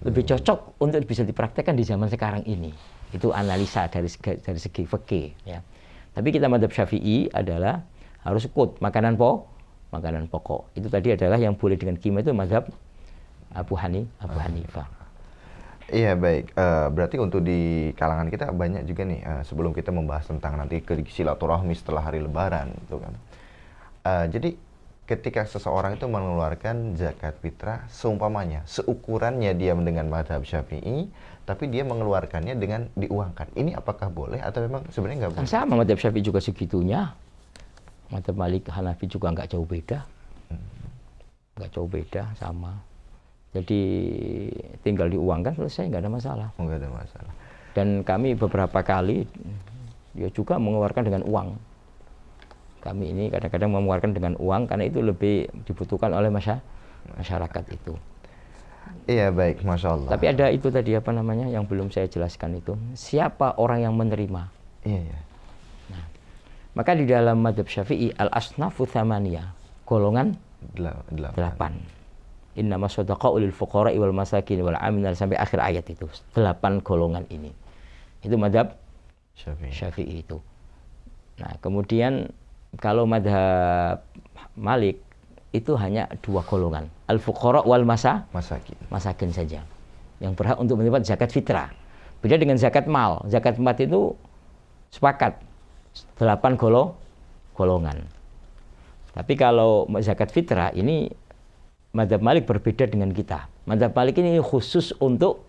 cocok untuk bisa dipraktekkan di zaman sekarang ini. Itu analisa dari segi fikih, ya. Tapi kita madzhab Syafi'i adalah harus kut, makanan pokok. Itu tadi adalah yang boleh dengan qimah, itu madzhab Abu Hanifah. Iya, baik. Berarti untuk di kalangan kita banyak juga nih, sebelum kita membahas tentang nanti silaturahmi setelah hari Lebaran, gitu kan. Jadi ketika seseorang itu mengeluarkan zakat fitrah, seumpamanya seukurannya dia dengan madzhab Syafi'i, tapi dia mengeluarkannya dengan diuangkan. Ini apakah boleh atau memang sebenarnya nggak boleh? Sama, madzhab Syafi'i juga segitunya. Madzhab Malik, Hanafi juga nggak jauh beda, sama. Jadi tinggal diuangkan, selesai, nggak ada masalah. Nggak ada masalah. Dan kami beberapa kali ya juga mengeluarkan dengan uang. Kami ini kadang-kadang mengeluarkan dengan uang karena itu lebih dibutuhkan oleh masyarakat itu. Iya, baik, Masya Allah. Tapi ada itu tadi yang belum saya jelaskan itu. Siapa orang yang menerima? Iya. Nah, maka di dalam madzhab Syafi'i al-asnafu tsamaniyah, golongan 8. Innama shadaqa'u lil fuqara'i wal masakin wal 'amilin sampai akhir ayat itu. 8 golongan ini. Itu madzhab Syafi'i itu. Nah, kemudian kalau madzhab Malik itu hanya 2 golongan, al-fuqara wal masakin saja, yang berhak untuk mendapat zakat fitrah. Beda dengan zakat mal. Zakat mal itu sepakat 8 golongan. Tapi kalau zakat fitrah ini madzhab Malik berbeda dengan kita. Madzhab Malik ini khusus untuk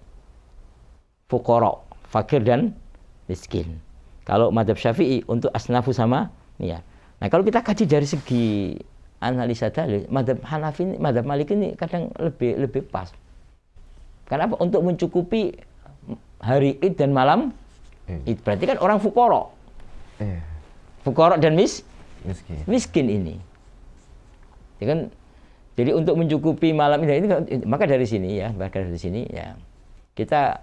fuqara, fakir dan miskin. Kalau madzhab Syafi'i untuk asnafu sama ya. Nah, kalau kita kaji dari segi analisa dalil, madzhab Hanafi, madzhab Malik ini kadang lebih pas. Kenapa? Untuk mencukupi hari Id dan malam Id. Berarti kan orang fuqara. Fuqara dan miskin ini. Ya kan? Jadi untuk mencukupi malam ini maka dari sini ya, kita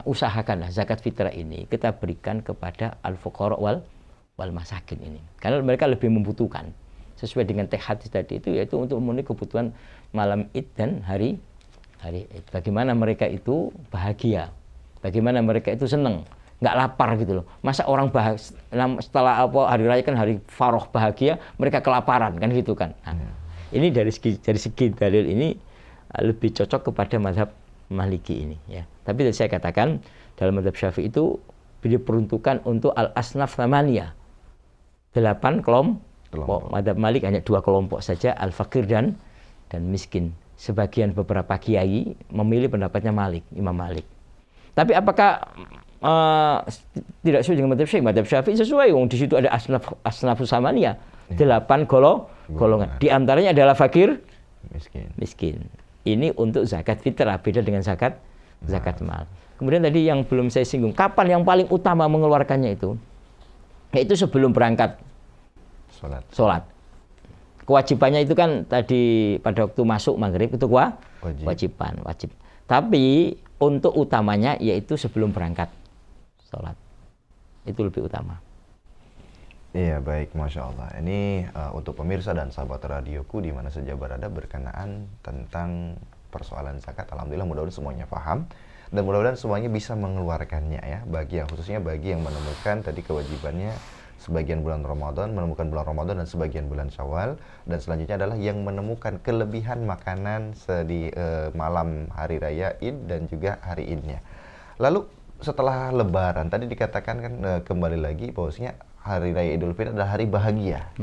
usahakanlah zakat fitrah ini kita berikan kepada al-fuqara wal masakin ini. Karena mereka lebih membutuhkan. Sesuai dengan hadis tadi itu, yaitu untuk memenuhi kebutuhan malam Id dan hari Id. Bagaimana mereka itu bahagia, bagaimana mereka itu senang, nggak lapar gitu loh. Masa orang setelah hari raya kan hari faroh bahagia, mereka kelaparan kan gitu kan. Nah, ini dari segi dalil ini lebih cocok kepada mazhab Maliki ini ya. Tapi tadi saya katakan dalam mazhab Syafi'i itu diperuntukkan untuk al-asnaf thamaniyah. 8 kelompok. Mazhab Malik hanya 2 kelompok saja, al-fakir dan miskin. Sebagian beberapa kiai memilih pendapatnya Malik, Imam Malik. Tapi apakah tidak sesuai dengan mazhab Syafi'i? Mazhab Syafi'i sesuai, di situ ada asnaf thamaniyah, 8 golongan. Di antaranya adalah fakir, miskin. Ini untuk zakat fitrah, beda dengan zakat mal. Kemudian tadi yang belum saya singgung, kapan yang paling utama mengeluarkannya itu? Yaitu sebelum berangkat sholat. Kewajibannya itu kan tadi pada waktu masuk maghrib itu wajib. Tapi untuk utamanya yaitu sebelum berangkat sholat. Itu lebih utama. Iya, baik, Masya Allah. Ini untuk pemirsa dan sahabat radioku di mana saja berada berkenaan tentang persoalan zakat. Alhamdulillah mudah-mudahan semuanya paham. Dan mudah-mudahan semuanya bisa mengeluarkannya ya, khususnya bagi yang menemukan tadi kewajibannya sebagian bulan Ramadan, menemukan bulan Ramadan dan sebagian bulan Syawal, dan selanjutnya adalah yang menemukan kelebihan makanan di malam hari raya Id dan juga hari Idnya. Lalu setelah Lebaran tadi dikatakan kan kembali lagi bahwasanya hari raya Idul Fitri adalah hari bahagia,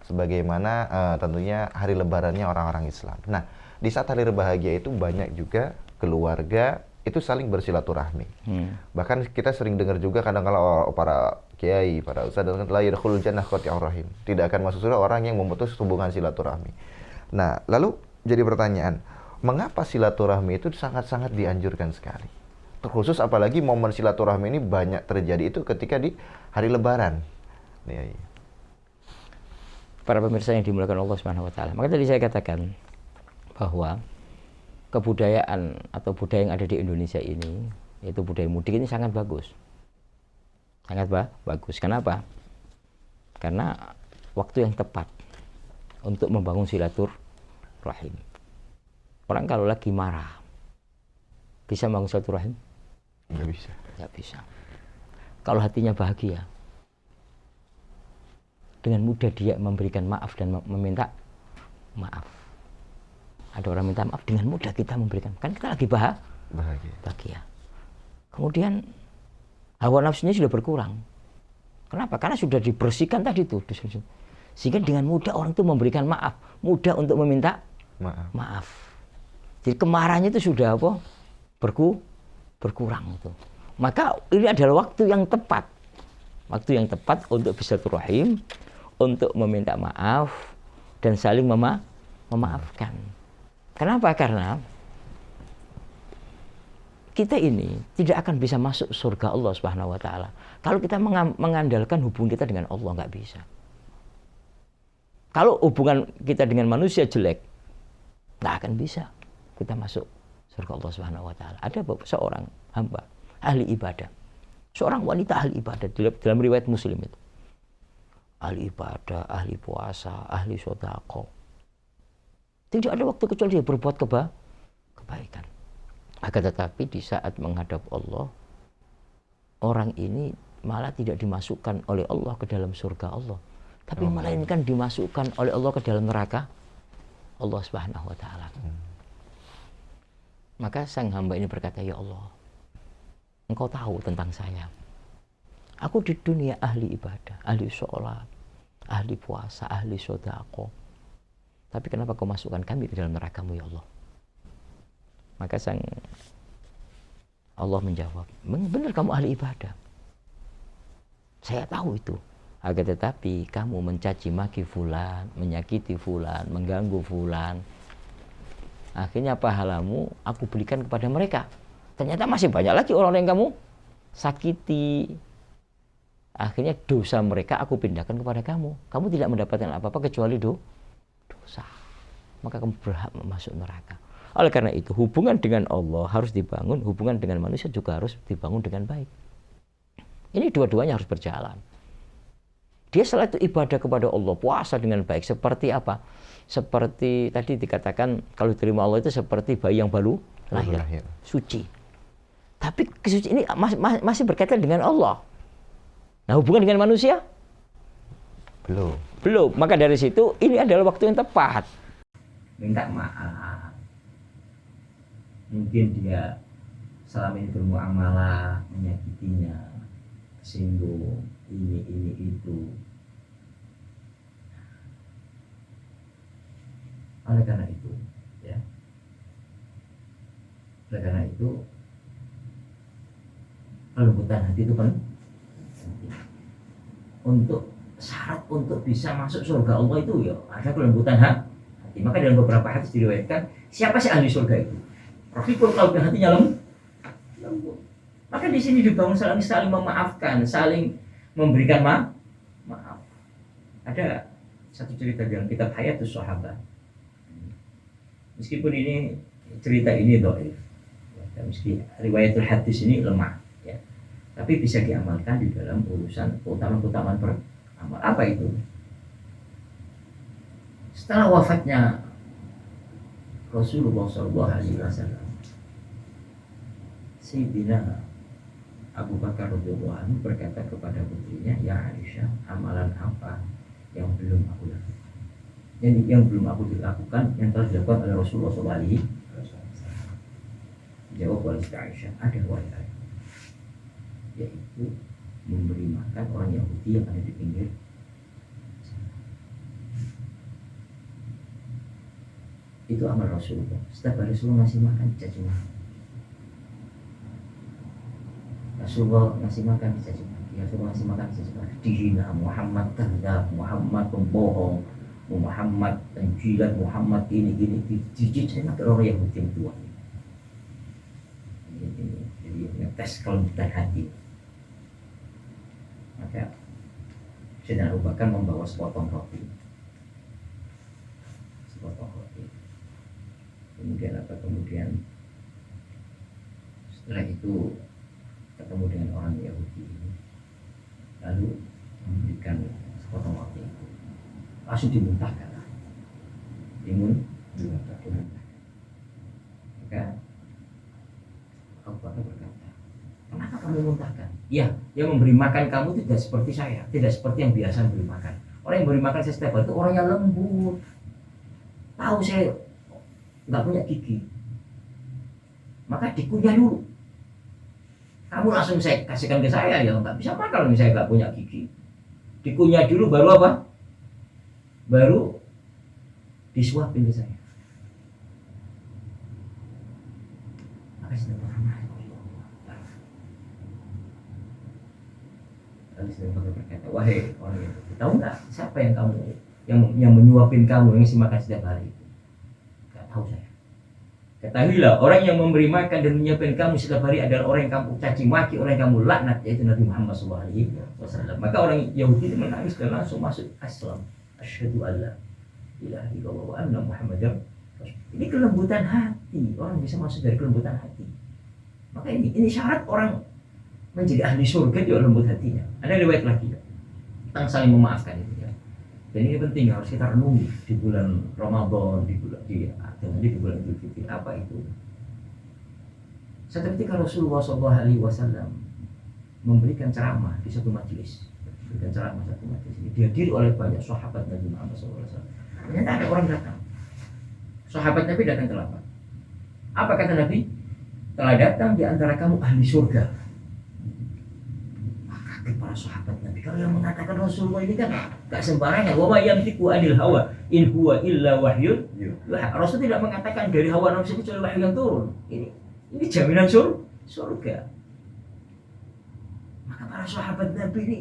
sebagaimana tentunya hari Lebarannya orang-orang Islam. Nah, di saat hari berbahagia itu banyak juga keluarga itu saling bersilaturahmi. Bahkan kita sering dengar juga kadang-kala para kiai, para ustaz dan la yadkhulul jannah qati'ur rahim. Tidak akan masuk surga orang yang memutus hubungan silaturahmi. Nah, lalu jadi pertanyaan, mengapa silaturahmi itu sangat-sangat dianjurkan sekali? Terkhusus apalagi momen silaturahmi ini banyak terjadi itu ketika di hari Lebaran. Ya. Para pemirsa yang dimuliakan Allah Subhanahu wa taala. Maka tadi saya katakan bahwa kebudayaan atau budaya yang ada di Indonesia ini, yaitu budaya mudik ini sangat bagus. Sangat bagus. Kenapa? Karena waktu yang tepat untuk membangun silaturahim. Orang kalau lagi marah, bisa membangun silaturahim? Nggak bisa. Kalau hatinya bahagia, dengan mudah dia memberikan maaf dan meminta maaf. Ada orang minta maaf, dengan mudah kita memberikan. Kan kita lagi bahagia. Kemudian hawa nafsunya sudah berkurang. Kenapa? Karena sudah dibersihkan tadi tuh. Sehingga dengan mudah orang itu memberikan maaf, mudah untuk meminta maaf. Jadi kemarahannya itu sudah berkurang itu. Maka ini adalah waktu yang tepat. Waktu yang tepat untuk bersilaturahim, untuk meminta maaf dan saling memaafkan. Kenapa? Karena kita ini tidak akan bisa masuk surga Allah Subhanahu wa taala kalau kita mengandalkan hubungan kita dengan Allah, nggak bisa. Kalau hubungan kita dengan manusia jelek, nggak akan bisa kita masuk surga Allah Subhanahu wa taala. Ada seorang hamba ahli ibadah. Seorang wanita ahli ibadah dalam riwayat Muslim itu. Ahli ibadah, ahli puasa, ahli sedekah. Tidak ada waktu kecuali dia berbuat kebaikan. Akan tetapi di saat menghadap Allah, orang ini malah tidak dimasukkan oleh Allah ke dalam surga Allah, tapi melainkan dimasukkan oleh Allah ke dalam neraka Allah Subhanahu wa taala. Maka sang hamba ini berkata, "Ya Allah, Engkau tahu tentang saya. Aku di dunia ahli ibadah, ahli sholat, ahli puasa, ahli sedekah. Tapi kenapa kau masukkan kami ke dalam neraka-Mu, ya Allah?" Maka sang Allah menjawab, "Benar kamu ahli ibadah. Saya tahu itu. Akan tetapi kamu mencaci maki fulan, menyakiti fulan, mengganggu fulan. Akhirnya pahalamu aku berikan kepada mereka. Ternyata masih banyak lagi orang yang kamu sakiti. Akhirnya dosa mereka aku pindahkan kepada kamu. Kamu tidak mendapatkan apa-apa kecuali dosa. Maka kamu berhak masuk neraka." Oleh karena itu, hubungan dengan Allah harus dibangun, hubungan dengan manusia juga harus dibangun dengan baik. Ini dua-duanya harus berjalan. Dia setelah itu ibadah kepada Allah, puasa dengan baik. Seperti apa? Seperti tadi dikatakan, kalau diterima Allah itu seperti bayi yang baru lahir. Suci. Tapi kesucian ini masih berkaitan dengan Allah. Nah, hubungan dengan manusia? Belum. Maka dari situ, ini adalah waktu yang tepat. Minta maaf. mungkin dia selama ini bermuamalah menyakitinya, singgung ini itu. Oleh karena itu, ya, oleh karena itu kelembutan hati itu penting. Untuk syarat untuk bisa masuk surga Allah itu ya ada kelembutan hati. Maka dalam beberapa hadis diriwayatkan, siapa sih ahli surga itu? Rafiqul qalbi, hatinya lembut. Maka di sini dibangun saling memaafkan, saling memberikan maaf. Ada satu cerita dalam kitab Hayatus Sahabat. Meskipun ini cerita ini dhaif, ya, meski riwayatul hadis ini lemah, ya, tapi bisa diamalkan di dalam urusan keutamaan beramal. Apa itu? Setelah wafatnya Rasulullah SAW, Sayyidina Abu Bakar radhiyallahu anhu berkata kepada putrinya, ya Aisyah, amalan apa yang belum aku lakukan? Yang belum aku dilakukan, yang telah dilakukan oleh Rasulullah SAW. Jawab oleh Aisyah, ada wahai Aisyah, yaitu memberi makan orang Yahudi yang ada di pinggir. Itu amal Rasulullah. Setiap hari Rasulullah ngasih makan dicaci maki. Rasulullah ngasih makan dicaci maki. Rasulullah ngasih makan dicaci maki. Dihina, Muhammad terhadap Muhammad pembohong, Muhammad penjilat, Muhammad ini dicaci maki orang Yahudi yang tua. Jadi ngetes kelembutan hati. Maka Sayyidina Abu Bakar membawa sepotong roti. Kemudian setelah itu ketemu dengan orang Yahudi, lalu memberikan sepotong roti itu, langsung dimuntahkan. Maka Abu Bakar berkata, kenapa kamu muntahkan? Ya, yang memberi makan kamu tidak seperti saya, tidak seperti yang biasa memberi makan. Orang yang memberi makan saya setiap hari itu orang yang lembut. Tahu saya nggak punya gigi, maka dikunyah dulu. Kamu langsung saya kasihkan ke saya, ya nggak bisa makan kalau misalnya nggak punya gigi. Dikunyah dulu, baru apa? Baru disuapin ke saya. Maka sudah pernah. Lalu sudah berkata, wahai orang itu, tahu nggak siapa yang kamu yang menyuapin kamu, yang ngasih makan setiap hari? Tahu saya. Ketahuilah, orang yang memberi makan dan menyiapkan kamu setiap hari adalah orang yang kamu caci maki, orang yang kamu laknat, yaitu Nabi Muhammad SAW. Maka orang Yahudi itu menangis dan langsung masuk Islam. Asyhadu alla ilaha illallah wa anna Muhammadar Rasulullah. Ini kelembutan hati. Orang bisa masuk dari kelembutan hati. Maka ini syarat orang menjadi ahli surga, juga lembut hatinya. Ada riwayat lagi ya, tentang saling memaafkan itu ya. Dan ini penting, harus kita renungi di bulan Ramadan, di bulan Idul Fitri. Apa itu? Suatu ketika Rasulullah SAW memberikan ceramah di satu majelis. Ini dihadiri oleh banyak sahabat Nabi Muhammad SAW. Ternyata ada orang datang. Sahabat Nabi datang terlambat. Apa kata Nabi? Telah datang di antara kamu ahli surga. Para sahabat Nabi, kalau yang mengatakan Rasulullah ini kan gak sembarangan. Wa ma yantiqu anil hawa in huwa illa wahyun. Rasul tidak mengatakan dari hawa nafsu kecuali wahyu yang turun. Ini jaminan surga. Maka para sahabat Nabi ini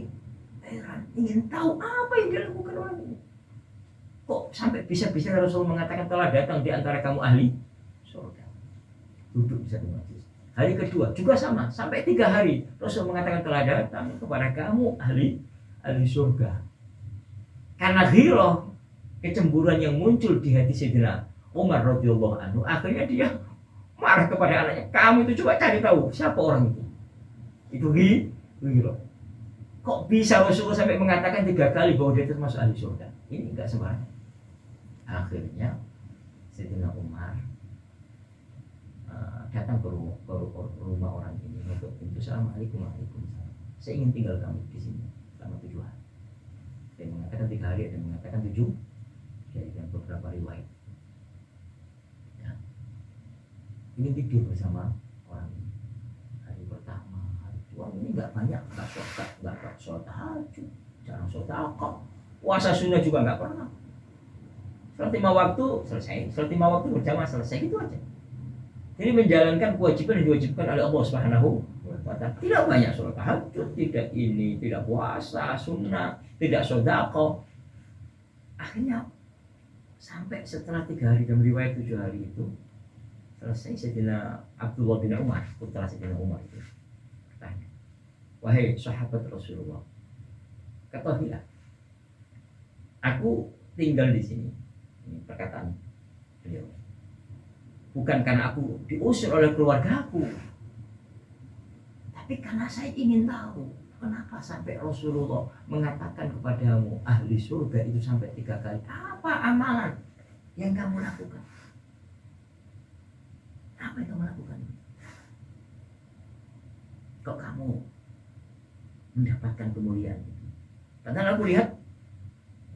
heran, ingin tahu apa yang dilakukan orang ini. Kok sampai bisa-bisa Rasul mengatakan telah datang di antara kamu ahli surga. Duduk di satu majelis. Hari kedua juga sama, sampai 3 hari Rasul mengatakan telah datang kepada kamu ahli surga. Karena ghirah, kecemburuan yang muncul di hati Sayyidina Umar radhiyallahu anhu, akhirnya dia marah kepada anaknya. Kamu itu coba cari tahu siapa orang itu. Itu ghirah. Kok bisa Rasulullah sampai mengatakan 3 kali bahwa dia termasuk ahli surga? Ini enggak sembarangan. Akhirnya Sayyidina Umar datang ke rumah orang ini untuk pintu, assalamualaikum, waalaikumsalam. Saya ingin tinggal kamu di sini selama 7 hari. Ada yang mengatakan 3 hari, ada yang mengatakan 7. Dari beberapa riwayat. Ya. ingin tidur bersama orang ini. Hari pertama, hari kedua ini nggak banyak, nggak sholat tahajud, jarang sedekah, puasa sunnah juga nggak pernah. Sholat 5 waktu selesai, sholat 5 waktu berjamaah selesai, gitu aja. Jadi menjalankan kewajiban yang diwajibkan oleh Allah Subhanahu wa Ta'ala. Tidak banyak sholat tahajud, tidak ini, tidak puasa sunnah, tidak sedekah. Akhirnya sampai setelah 3 hari dan riwayat 7 hari itu selesai, Sayyidina Abdullah bin Umar, putra Sayyidina Umar itu bertanya, wahai sahabat Rasulullah, ketahuilah, aku tinggal di sini. Ini perkataan beliau. Bukan karena aku diusir oleh keluargaku, tapi karena saya ingin tahu kenapa sampai Rasulullah mengatakan kepadamu ahli surga itu sampai 3 kali. Apa amalan yang kamu lakukan? Apa yang kamu lakukan? Kok kamu mendapatkan kemuliaan itu? Padahal aku lihat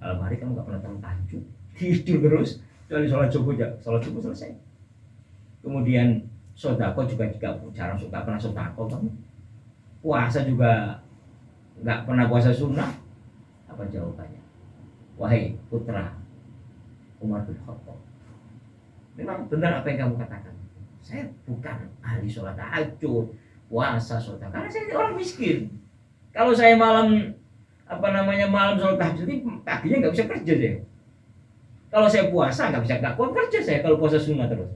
malam hari kamu gak pernah tahajud, tidur terus, kecuali sholat subuh selesai. Kemudian sodako juga jarang pernah sodako kamu. Puasa juga nggak pernah puasa sunnah. Apa jawabannya? Wahai putra Umar bin Khattab, memang benar apa yang kamu katakan. Saya bukan ahli sholat tahajud, puasa, sodako, karena saya orang miskin. Kalau saya malam sholat tahajud ini paginya nggak bisa kerja saya. Kalau saya puasa nggak kuat kerja saya kalau puasa sunnah terus.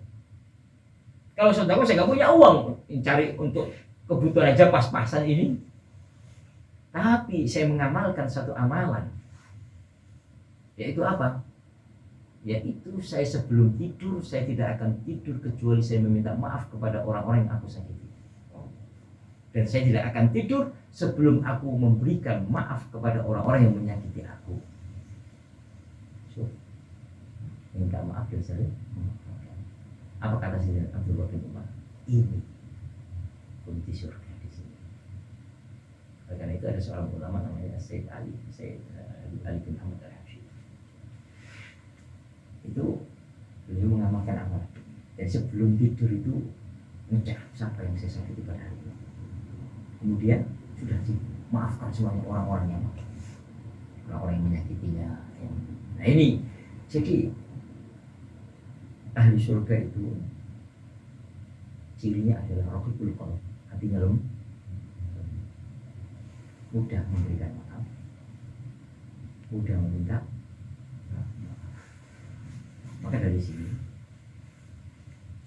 Kalau sodako saya nggak punya uang cari untuk kebutuhan aja pas-pasan ini. Tapi saya mengamalkan satu amalan, yaitu apa? Yaitu saya sebelum tidur saya tidak akan tidur kecuali saya meminta maaf kepada orang-orang yang aku sakiti. Dan saya tidak akan tidur sebelum aku memberikan maaf kepada orang-orang yang menyakiti aku. So, minta maaf dan sering memaafkan. Apa kata Sayyidina Abdullah bin Umar? Ini kunci surga di sini. Karena itu ada seorang ulama namanya Sayyid Ali bin Ahmad Al-Habsyi. Itu beliau mengamalkan amalan. Dan sebelum tidur itu ngecek siapa yang saya sakiti pada hari itu. Kemudian sudah dimaafkan semuanya orang-orang yang menyakitinya. Nah ini, jadi ahli surga itu cirinya adalah raqiqul qalb, hatinya mudah memberikan maaf, mudah meminta maaf. Maka dari sini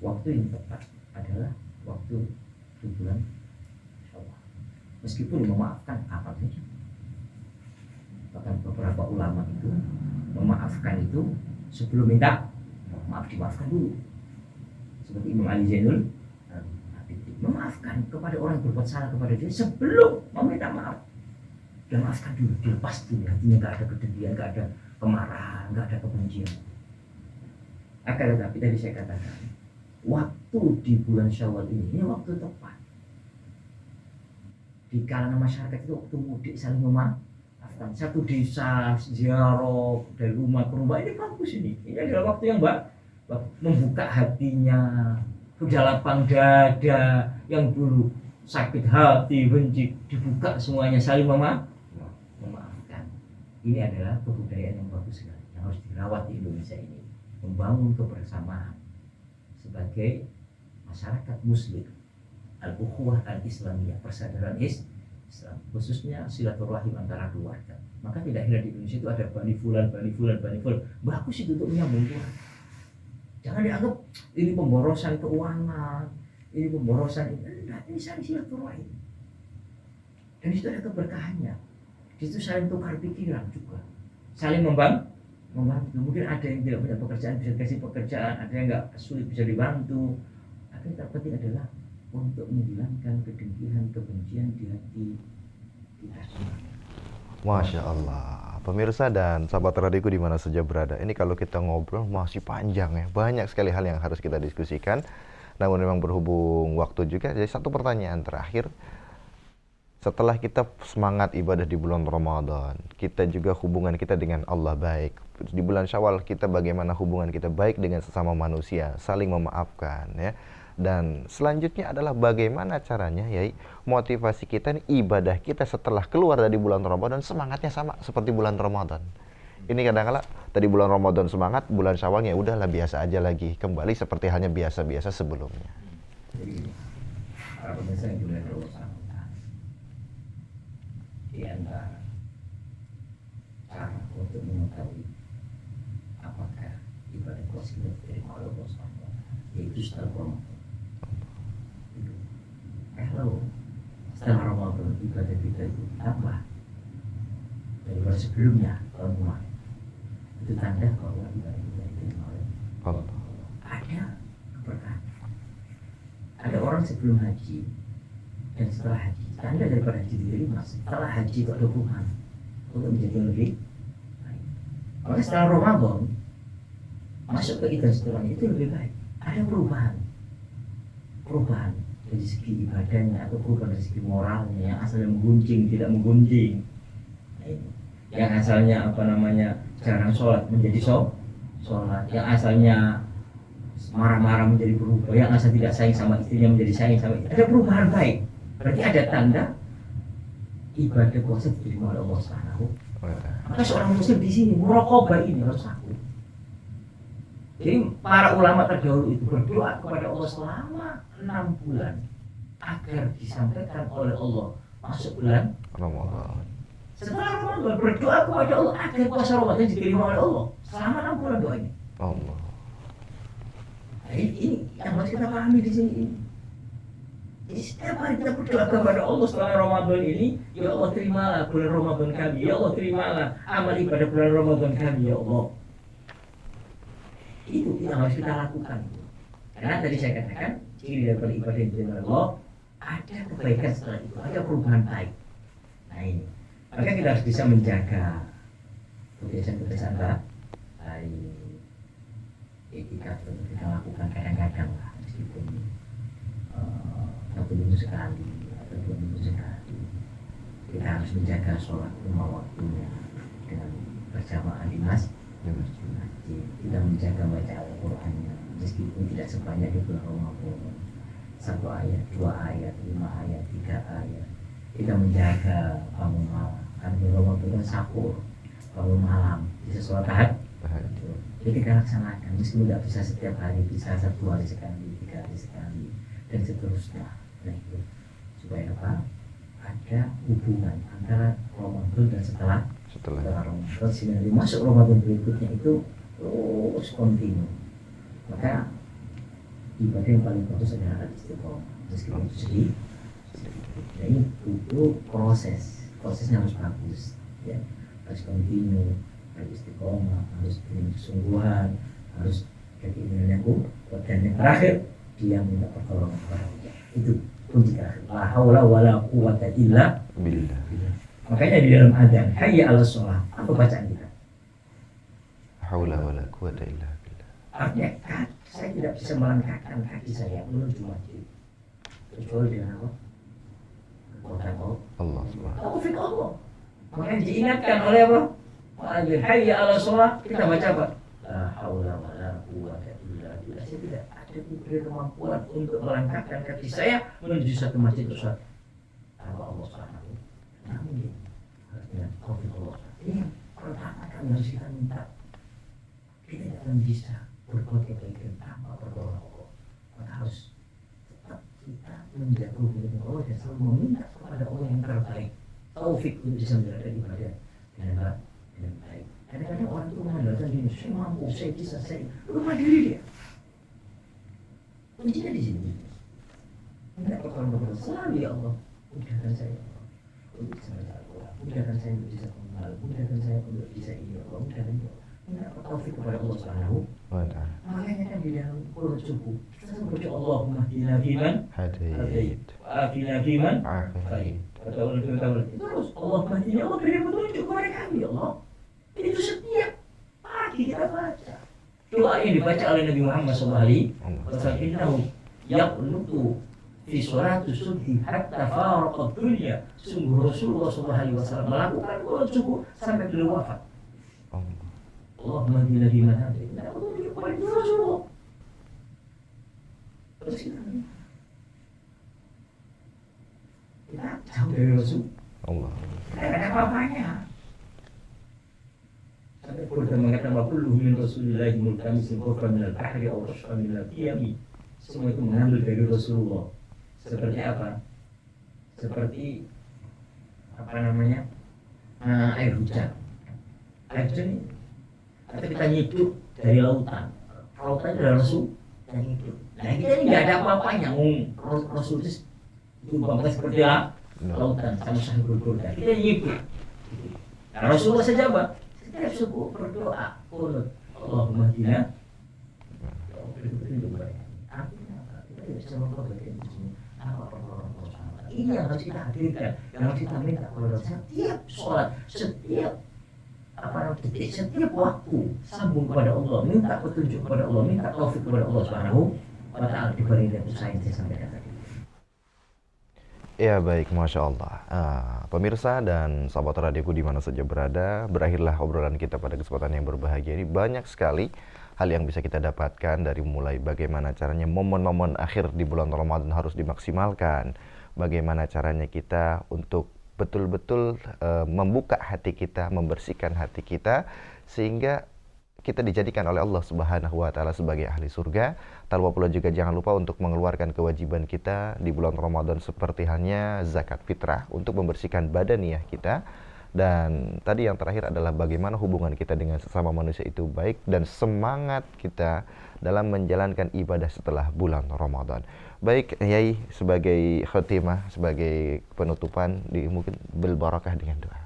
waktu yang tepat adalah waktu di bulan Syawal. Meskipun memaafkan apa saja, bahkan beberapa ulama itu memaafkan itu sebelum minta maaf dimaafkan dulu. Seperti Imam Ali Zainul Abidin, memaafkan kepada orang yang berbuat salah kepada dia sebelum meminta maaf. Dia maafkan dulu, dilepas dulu, hatinya nggak ada kedengkian, nggak ada kemarahan, nggak ada kebencian. Akan tetapi tadi saya katakan, waktu di bulan Syawal ini waktu tepat. Di kalangan masyarakat itu waktu mudik saling memaafkan. Satu desa ziarah dari rumah ke rumah, ini bagus ini. Ini adalah waktu yang membuka hatinya, sudah lapang dada, yang dulu sakit hati, benci, dibuka semuanya, saling memaafkan. Ini adalah kebudayaan yang bagus sekali, yang harus dirawat di Indonesia ini, membangun kebersamaan sebagai masyarakat Muslim, al-ukhuwah al-islamiyah, persaudaraan Islam, khususnya silaturahim antara keluarga. Maka tidak heran di Indonesia itu ada bani fulan, bagus itu untuk menyambung keluarga. Jangan dianggap ini pemborosan keuangan, ini pemborosan ini saling silaturahim. Dan itu ada keberkahannya. Di situ saling tukar pikiran juga, saling membantu. Mungkin ada yang tidak punya pekerjaan bisa dikasih pekerjaan, ada yang nggak sulit bisa dibantu. Tapi yang terpenting adalah untuk menghilangkan kedengkian, kebencian di hati kita. Masya Allah, pemirsa dan sahabat radioku di mana saja berada. Ini kalau kita ngobrol masih panjang ya, banyak sekali hal yang harus kita diskusikan. Namun memang berhubung waktu juga, jadi satu pertanyaan terakhir. Setelah kita semangat ibadah di bulan Ramadan, kita juga hubungan kita dengan Allah baik. Di bulan Syawal kita bagaimana hubungan kita baik dengan sesama manusia, saling memaafkan ya. Dan selanjutnya adalah bagaimana caranya, Yai, motivasi kita nih, ibadah kita setelah keluar dari bulan Ramadan semangatnya sama seperti bulan Ramadan. Ini kadang-kala tadi bulan Ramadan semangat, bulan Syawal ya udahlah biasa aja lagi, kembali seperti halnya biasa-biasa sebelumnya. Jadi para pemirsa yang dimuliakan Allah SWT, di antara cara untuk mengetahui apakah ibadah puasa kita diterima oleh Allah SWT yaitu setelah Ramadan. Kalau setelah Ramadan ibadah kita itu tambah daripada sebelumnya tahun kemarin, itu tanda bahwa ibadah kita diterima oleh Allah. Ada keberkahan. Ada orang sebelum haji dan setelah haji, tanda daripada haji diterima setelah haji itu ada perubahan untuk menjadi lebih baik. Maka setelah Ramadan masuk ke ibadah setelahnya itu lebih baik. Ada perubahan dari segi ibadahnya atau perubahan dari segi moralnya yang asalnya menggunjing tidak menggunjing. Nah, ini. Yang asalnya jarang sholat menjadi sholat, yang asalnya marah-marah menjadi berubah, yang asal tidak sayang sama istrinya menjadi sayang sama istrinya. Ada perubahan baik. Berarti ada tanda ibadah puasa diterima oleh Allah Subhanahu. Maka seorang muslim di sini muraqabah ini harus laku. Jadi para ulama terdahulu itu berdoa kepada Allah selama 6 bulan agar disampaikan oleh Allah masuk bulan Ramadan. setelah Ramadan berdoa kepada Allah agar puasa Ramadan diterima oleh Allah selama 6 bulan doa ini. Allah. Nah, ini yang harus kita pahami di sini. Jadi setiap hari kita berdoa kepada Allah setelah Ramadan ini, ya Allah terimalah bulan Ramadan kami, ya Allah terimalah amal ibadah bulan Ramadan kami, ya Allah. Itu yang harus kita lakukan. Karena tadi saya katakan ciri daripada ibadah yang diterima oleh Allah ada kebaikan setelah itu, ada perubahan baik. Nah ini, maka kita harus bisa menjaga kebiasaan-kebiasaan baik. Etika itu kita lakukan kadang-kadang lah, meskipun 1 minggu sekali atau 2 minggu sekali. Kita harus menjaga sholat 5 waktunya dengan berjamaah di masjid. Kita menjaga baca Al-Qur'annya meskipun tidak sebanyak di bulan Ramadan. 1 ayat, 2 ayat, 5 ayat, 3 ayat. Kita menjaga bangun malam. Kan bulan Ramadan kan sahur, bangun malam, bisa sholat tahajud. Jadi kita laksanakan meskipun tidak bisa setiap hari, bisa 1 hari sekali, 3 hari sekali, dan seterusnya. Nah itu supaya apa? Ada hubungan antara Ramadan dan setelah Ramadan. Sehingga masuk Ramadan berikutnya itu terus kontinu. Maka ibadah yang paling bagus adalah istiqomah. Meskipun itu sedih. Jadi itu prosesnya harus bagus, ya, harus kontinu, harus istiqomah, harus dengan kesungguhan, harus keinginan yang kuat, dan yang terakhir dia minta pertolongan kepada Allah. Itu kunci terakhir. La haula wala quwwata illa billah. Makanya di dalam adzan hayya 'alas shalah, apa bacaan kita? Haula wala quwwata illa billah. Artinya saya tidak bisa melangkahkan kaki saya menuju masjid kecuali dengan apa? Kekuatan Allah Subhanahu. Taufik Allah. Makanya diingatkan oleh apa? Ma'adzin hayya 'alas shalah, kita baca apa? La haula wala quwwata illa billah. Saya tidak ada kemampuan untuk melangkahkan kaki saya menuju satu masjid besar. Tanpa Allah Subhanahu. Namun harus dengan taufik Allah. Ini yang pertama kali harus kita minta. Kita tidak akan bisa berbuat kebaikan tanpa pertolongan Allah. Maka harus tetap kita menjaga hubungan Allah dan selalu meminta kepada Allah yang terbaik. Taufik untuk bisa menjalankan ibadah dengan baik. Kadang-kadang orang itu mengandalkan diri, saya mampu, saya bisa, saya lupa diri dia. Kuncinya di sini. Minta pertolongan kepada Allah. Selalu ya Allah, mudahkan saya untuk bisa baca Al-Quran, mudahkan saya untuk bisa mengenal, mudahkan saya untuk bisa ini, Allah mudahkan saya. Minta taufik kepada Allah Subhanahu wa ta'ala. Makanya kan di dalam qunut subuh kita selalu berdoa Allahumma hdina fiman hadait wa afina fiman afait. Terus Allahumma hdina, Allah beri petunjuk kepada kami ya Allah. Itu setiap pagi kita baca. Doa yang dibaca oleh Nabi Muhammad SAW, innahu yaqnutu fi sholati subhi hatta faraqat dunya. Sungguh Rasulullah SAW melakukan qunut subuh sampai beliau wafat. Allahumma hdina fiman hadait. Nah, Allah beri kepada Rasulullah. Terus kita dari Rasul. Allah. Tidak ada apa-apanya. Sampai Qur'an mengatakan wa kulluhu min Rasulillahi multamisin qurban minal bahri aw rashfa minal qiyami. Semua itu mengambil dari Rasulullah. Seperti apa? Seperti apa namanya? Air hujan. Air hujan ini atau kita nyidup dari lautan. Lautan itu adalah Rasul yang hidup. Nah kita ini nggak ada apa-apanya. Rasul itu umpamanya seperti lautan sama sahibul burda. Kita hidup. Nah Rasulullah saja apa? Setiap subuh berdoa, qunut Allahumma hdina. Artinya apa? Kita tidak bisa memperbaiki semua. Ini yang harus kita hadirkan, yang harus kita minta kepada setiap sholat, setiap detik, setiap waktu sambung kepada Allah, minta petunjuk kepada Allah, minta taufik kepada Allah Subhanahu wa Ta'ala dibanding dengan usaha yang saya sampaikan tadi. Ya baik, Masya Allah. Pemirsa dan sahabat radioku di mana saja berada, berakhirlah obrolan kita pada kesempatan yang berbahagia ini. Banyak sekali hal yang bisa kita dapatkan, dari mulai bagaimana caranya momen-momen akhir di bulan Ramadan harus dimaksimalkan, bagaimana caranya kita untuk betul-betul membuka hati kita, membersihkan hati kita, sehingga kita dijadikan oleh Allah Subhanahu wa Ta'ala sebagai ahli surga. Tak lupa pula juga jangan lupa untuk mengeluarkan kewajiban kita di bulan Ramadan, seperti halnya zakat fitrah untuk membersihkan badaniyah kita. Dan tadi yang terakhir adalah bagaimana hubungan kita dengan sesama manusia itu baik, dan semangat kita dalam menjalankan ibadah setelah bulan Ramadan. Baik, Yai, sebagai khotimah, sebagai penutupan, mungkin berbarakah dengan doa.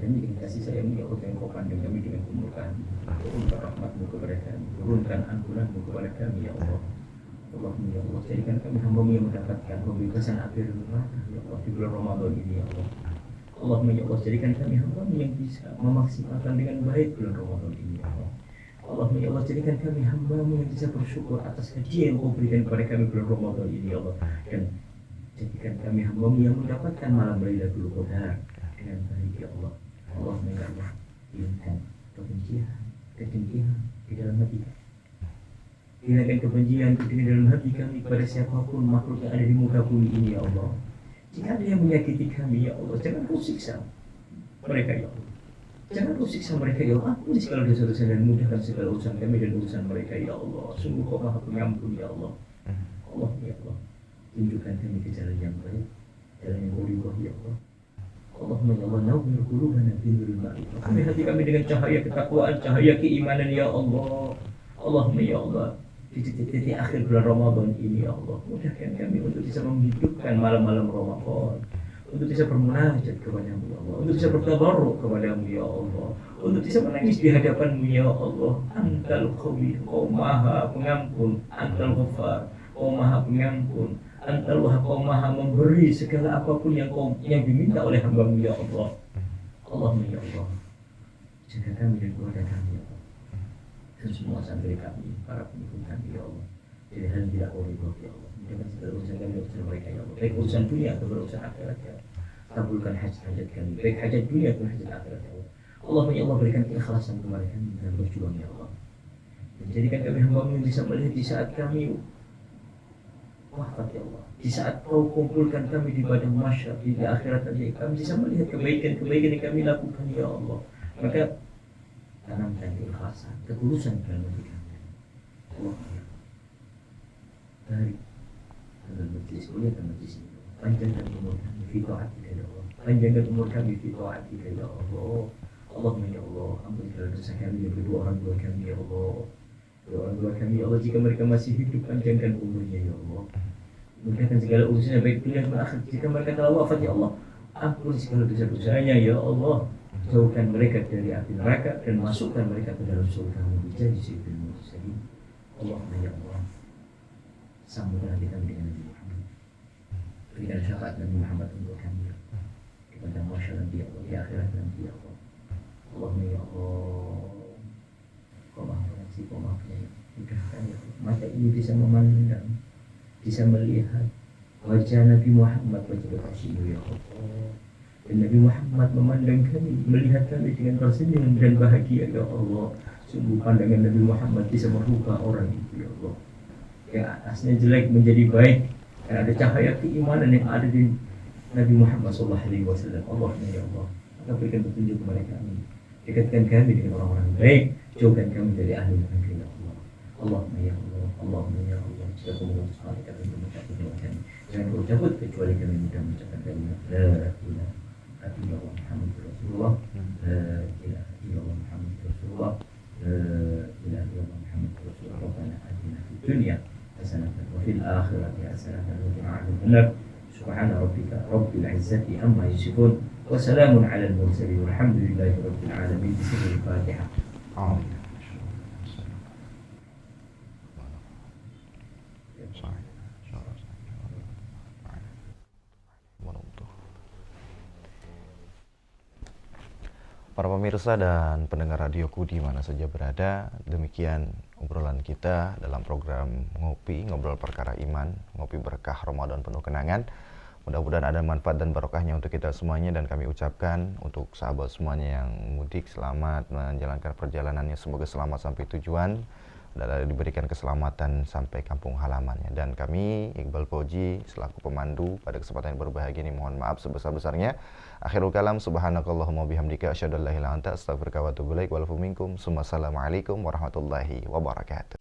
Kami kasih sayangmu ya Allah, yang kau pandang kami dengan kemurkaan. Turunkan rahmatmu kepada kami, turunkan ampunanmu kepada kami ya Allah. Allahumma ya Allah, jadikan kami hamba-Mu yang mendapatkan pembebasan api neraka ya Allah di bulan Ramadan ini ya Allah. Allahumma ya Allah, jadikan kami hamba-Mu yang bisa memaksimalkan dengan baik bulan Ramadan ini ya Allah. Allahumma ya Allah, jadikan kami hamba-Mu yang bisa bersyukur atas hadiah yang Kau berikan kepada kami bulan Ramadan ini ya Allah. Dan jadikan kami hamba-Mu yang mendapatkan malam Lailatul Qadar dengan baik ya Allah. Allahumma ya Allah, hilangkan kebencian, kedengkian di dalam hati kami. Hilangkan kebencian di dalam hati kami kepada siapapun makhluk yang ada di muka bumi ini ya Allah. Jika ada yang menyakiti kami ya Allah, jangan Kau siksa mereka ya Allah. Jangan Kau siksa mereka ya Allah. Ampuni segala dosa-dosa dan mudahkan segala urusan kami dan urusan mereka ya Allah. Sungguh Kau Maha Pengampun ya Allah. Allah ya Allah, tunjukkan kami ke jalan yang baik, jalan yang Kau ridhoi ya Allah. Allahumma ya Allah, nawwir qulubana binuril ma'rifah. Kami hati kami dengan cahaya ketakwaan, cahaya keimanan ya Allah. Allahumma ya Allah, di titik-titik akhir bulan Ramadan ini ya Allah, mudahkan kami untuk bisa menghidupkan malam-malam Ramadan, untuk bisa bermunajat kepada-Mu ya Allah, untuk bisa bertabarruk kepada-Mu ya Allah, untuk bisa menangis di hadapan-Mu ya Allah. Antal Qawi, Kau Maha Pengampun. Antal Ghaffar, Kau Maha Pengampun. Antal Wahhab, Kau Maha memberi segala apapun yang diminta oleh hamba-Mu ya Allah. Allahumma ya Allah, jaga kami dan keluarga kami ya Allah, dan semua santri kami, para pengikut kami ya Allah, dari hal yang tidak Kau ridhoi ya Allah. Mudahkan segala urusan kami dan urusan mereka ya Allah, baik urusan dunia atau urusan akhirat ya Allah. Kabulkan hajat kami, baik hajat dunia atau hajat akhirat ya Allah. Allahumma ya Allah, berikan keikhlasan kepada kami dalam berjuang ya Allah, dan jadikan kami hamba-Mu yang bisa melihat di saat kami wafat ya Allah, di saat Kau kumpulkan kami di padang mahsyar di akhirat nanti, kami bisa melihat kebaikan-kebaikan yang kami lakukan ya Allah. Maka tanamkan keikhlasan, ketulusan dalam hati kami. Allah tarik dalam majlis kuliah dan majlis ini, panjangkan umur kami fi ta'atika ya Allah, panjangkan umur kami fi ta'atika ya Allah. Allahumma ya Allah, ampuni segala dosa kami dan kedua orang tua kami ya Allah. Doa kami ya Allah, jika mereka masih hidup, panjangkan umurnya ya Allah. Mudahkan segala urusannya baik dunia maupun akhirat. Jika mereka telah wafat ya Allah, ampuni segala dosa-dosanya ya Allah. Jauhkan mereka dari api neraka dan masukkan mereka ke dalam surga-Mu jadi sayyidul mursalin. Allahumma ya Allah, sambungkan hati kami dengan Nabi Muhammad. Berikan syafaat Nabi Muhammad untuk kami di padang mahsyar nanti ya Allah, di akhirat nanti ya Allah. Allahumma ya Allah, Kau Maha Pengasih, Kau Maha Penyayang. Mudahkan ya Allah, mata ini bisa memandang, bisa melihat wajah Nabi Muhammad, wajah kekasih-Mu ya Allah. Dan Nabi Muhammad memandang kami, melihat kami dengan tersenyum dan bahagia. Ya Allah, sungguh pandangan Nabi Muhammad bisa merubah orang itu, ya Allah. Yang atasnya jelek menjadi baik, karena ada cahaya keimanan yang ada di Nabi Muhammad SAW. Allahumma ya Allah, maka berikan petunjuk kepada kami, dekatkan kami dengan orang-orang baik, jauhkan kami dari ahli neraka, ya Allah. Allahumma ya Allah, Allahumma ya Allah. Jika kamu mengutus malaikat untuk mencabut nyawa kami, jangan kau cabut kecuali kami mudah mengucapkan kalimat la ilaha illallah Muhammadur Rasulullah, la ilaha illallah Muhammadur Rasulullah, la ilaha illallah Muhammadur Rasulullah. Rabbana atina fid dunya hasanatan wa fil akhirati hasanatan wa qina adzabannar. Subhana rabbika rabbil izzati amma yasifun wa salamun alal mursalin walhamdulillahi rabbil alamin. Bismillahirrahmanirrahim. Amin. Para pemirsa dan pendengar radioku di mana saja berada, demikian obrolan kita dalam program Ngopi, Ngobrol Perkara Iman, Ngopi Berkah Ramadan Penuh Kenangan. Mudah-mudahan ada manfaat dan barokahnya untuk kita semuanya, dan kami ucapkan untuk sahabat semuanya yang mudik, selamat menjalankan perjalanannya, semoga selamat sampai tujuan dan diberikan keselamatan sampai kampung halamannya. Dan kami, Iqbal Fauji, selaku pemandu pada kesempatan yang berbahagia ini, mohon maaf sebesar-besarnya. Akhirul kalam, subhanakallahumma bihamdika, asyhadu an la ilaha illa anta, astaghfiruka wa atubu ilaik, wal minkum. Assalamualaikum warahmatullahi wabarakatuh.